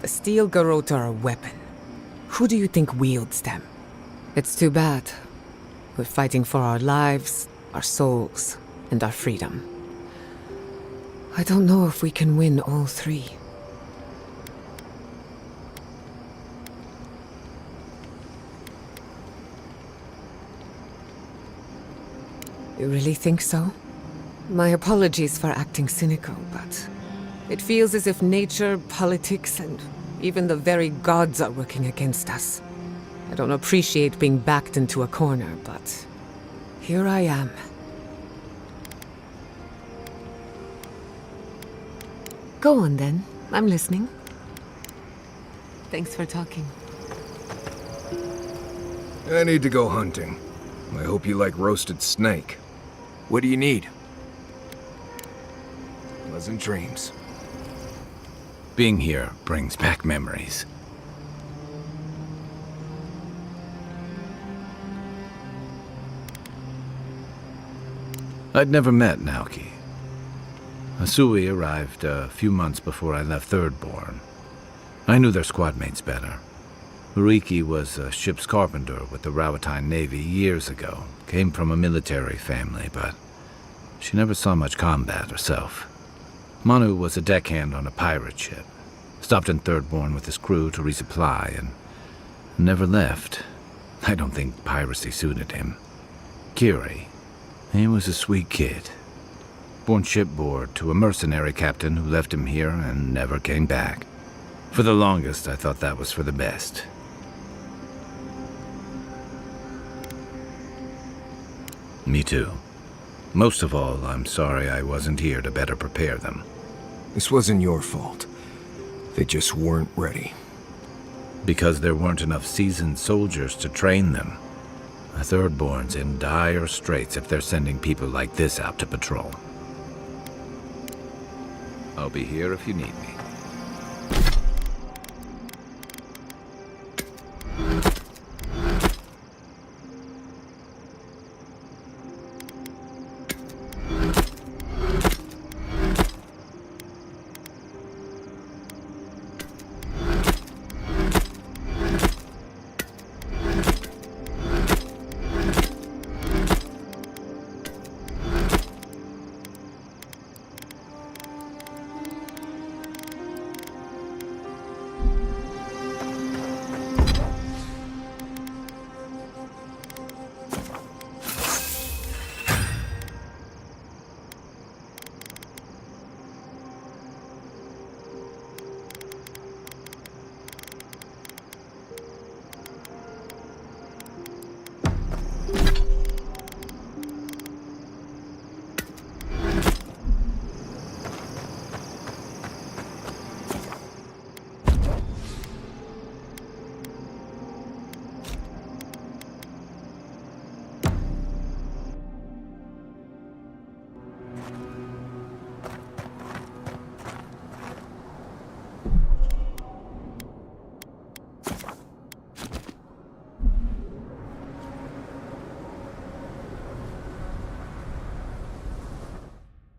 The steel garrote are a weapon. Who do you think wields them? It's too bad. We're fighting for our lives, our souls, and our freedom. I don't know if we can win all three. You really think so? My apologies for acting cynical, but it feels as if nature, politics, and even the very gods are working against us. I don't appreciate being backed into a corner, but here I am. Go on then. I'm listening. Thanks for talking. I need to go hunting. I hope you like roasted snake. What do you need? Pleasant dreams. Being here brings back memories. I'd never met Naoki. Asui arrived a few months before I left Thirdborn. I knew their squad mates better. Uriki was a ship's carpenter with the Rawatine Navy years ago. Came from a military family, but she never saw much combat herself. Manu was a deckhand on a pirate ship. Stopped in Thirdborn with his crew to resupply and never left. I don't think piracy suited him. Kiri, he was a sweet kid. Born shipboard to a mercenary captain who left him here and never came back. For the longest, I thought that was for the best. Me too. Most of all, I'm sorry I wasn't here to better prepare them. This wasn't your fault. They just weren't ready. Because there weren't enough seasoned soldiers to train them. The Thirdborn's in dire straits if they're sending people like this out to patrol. I'll be here if you need me.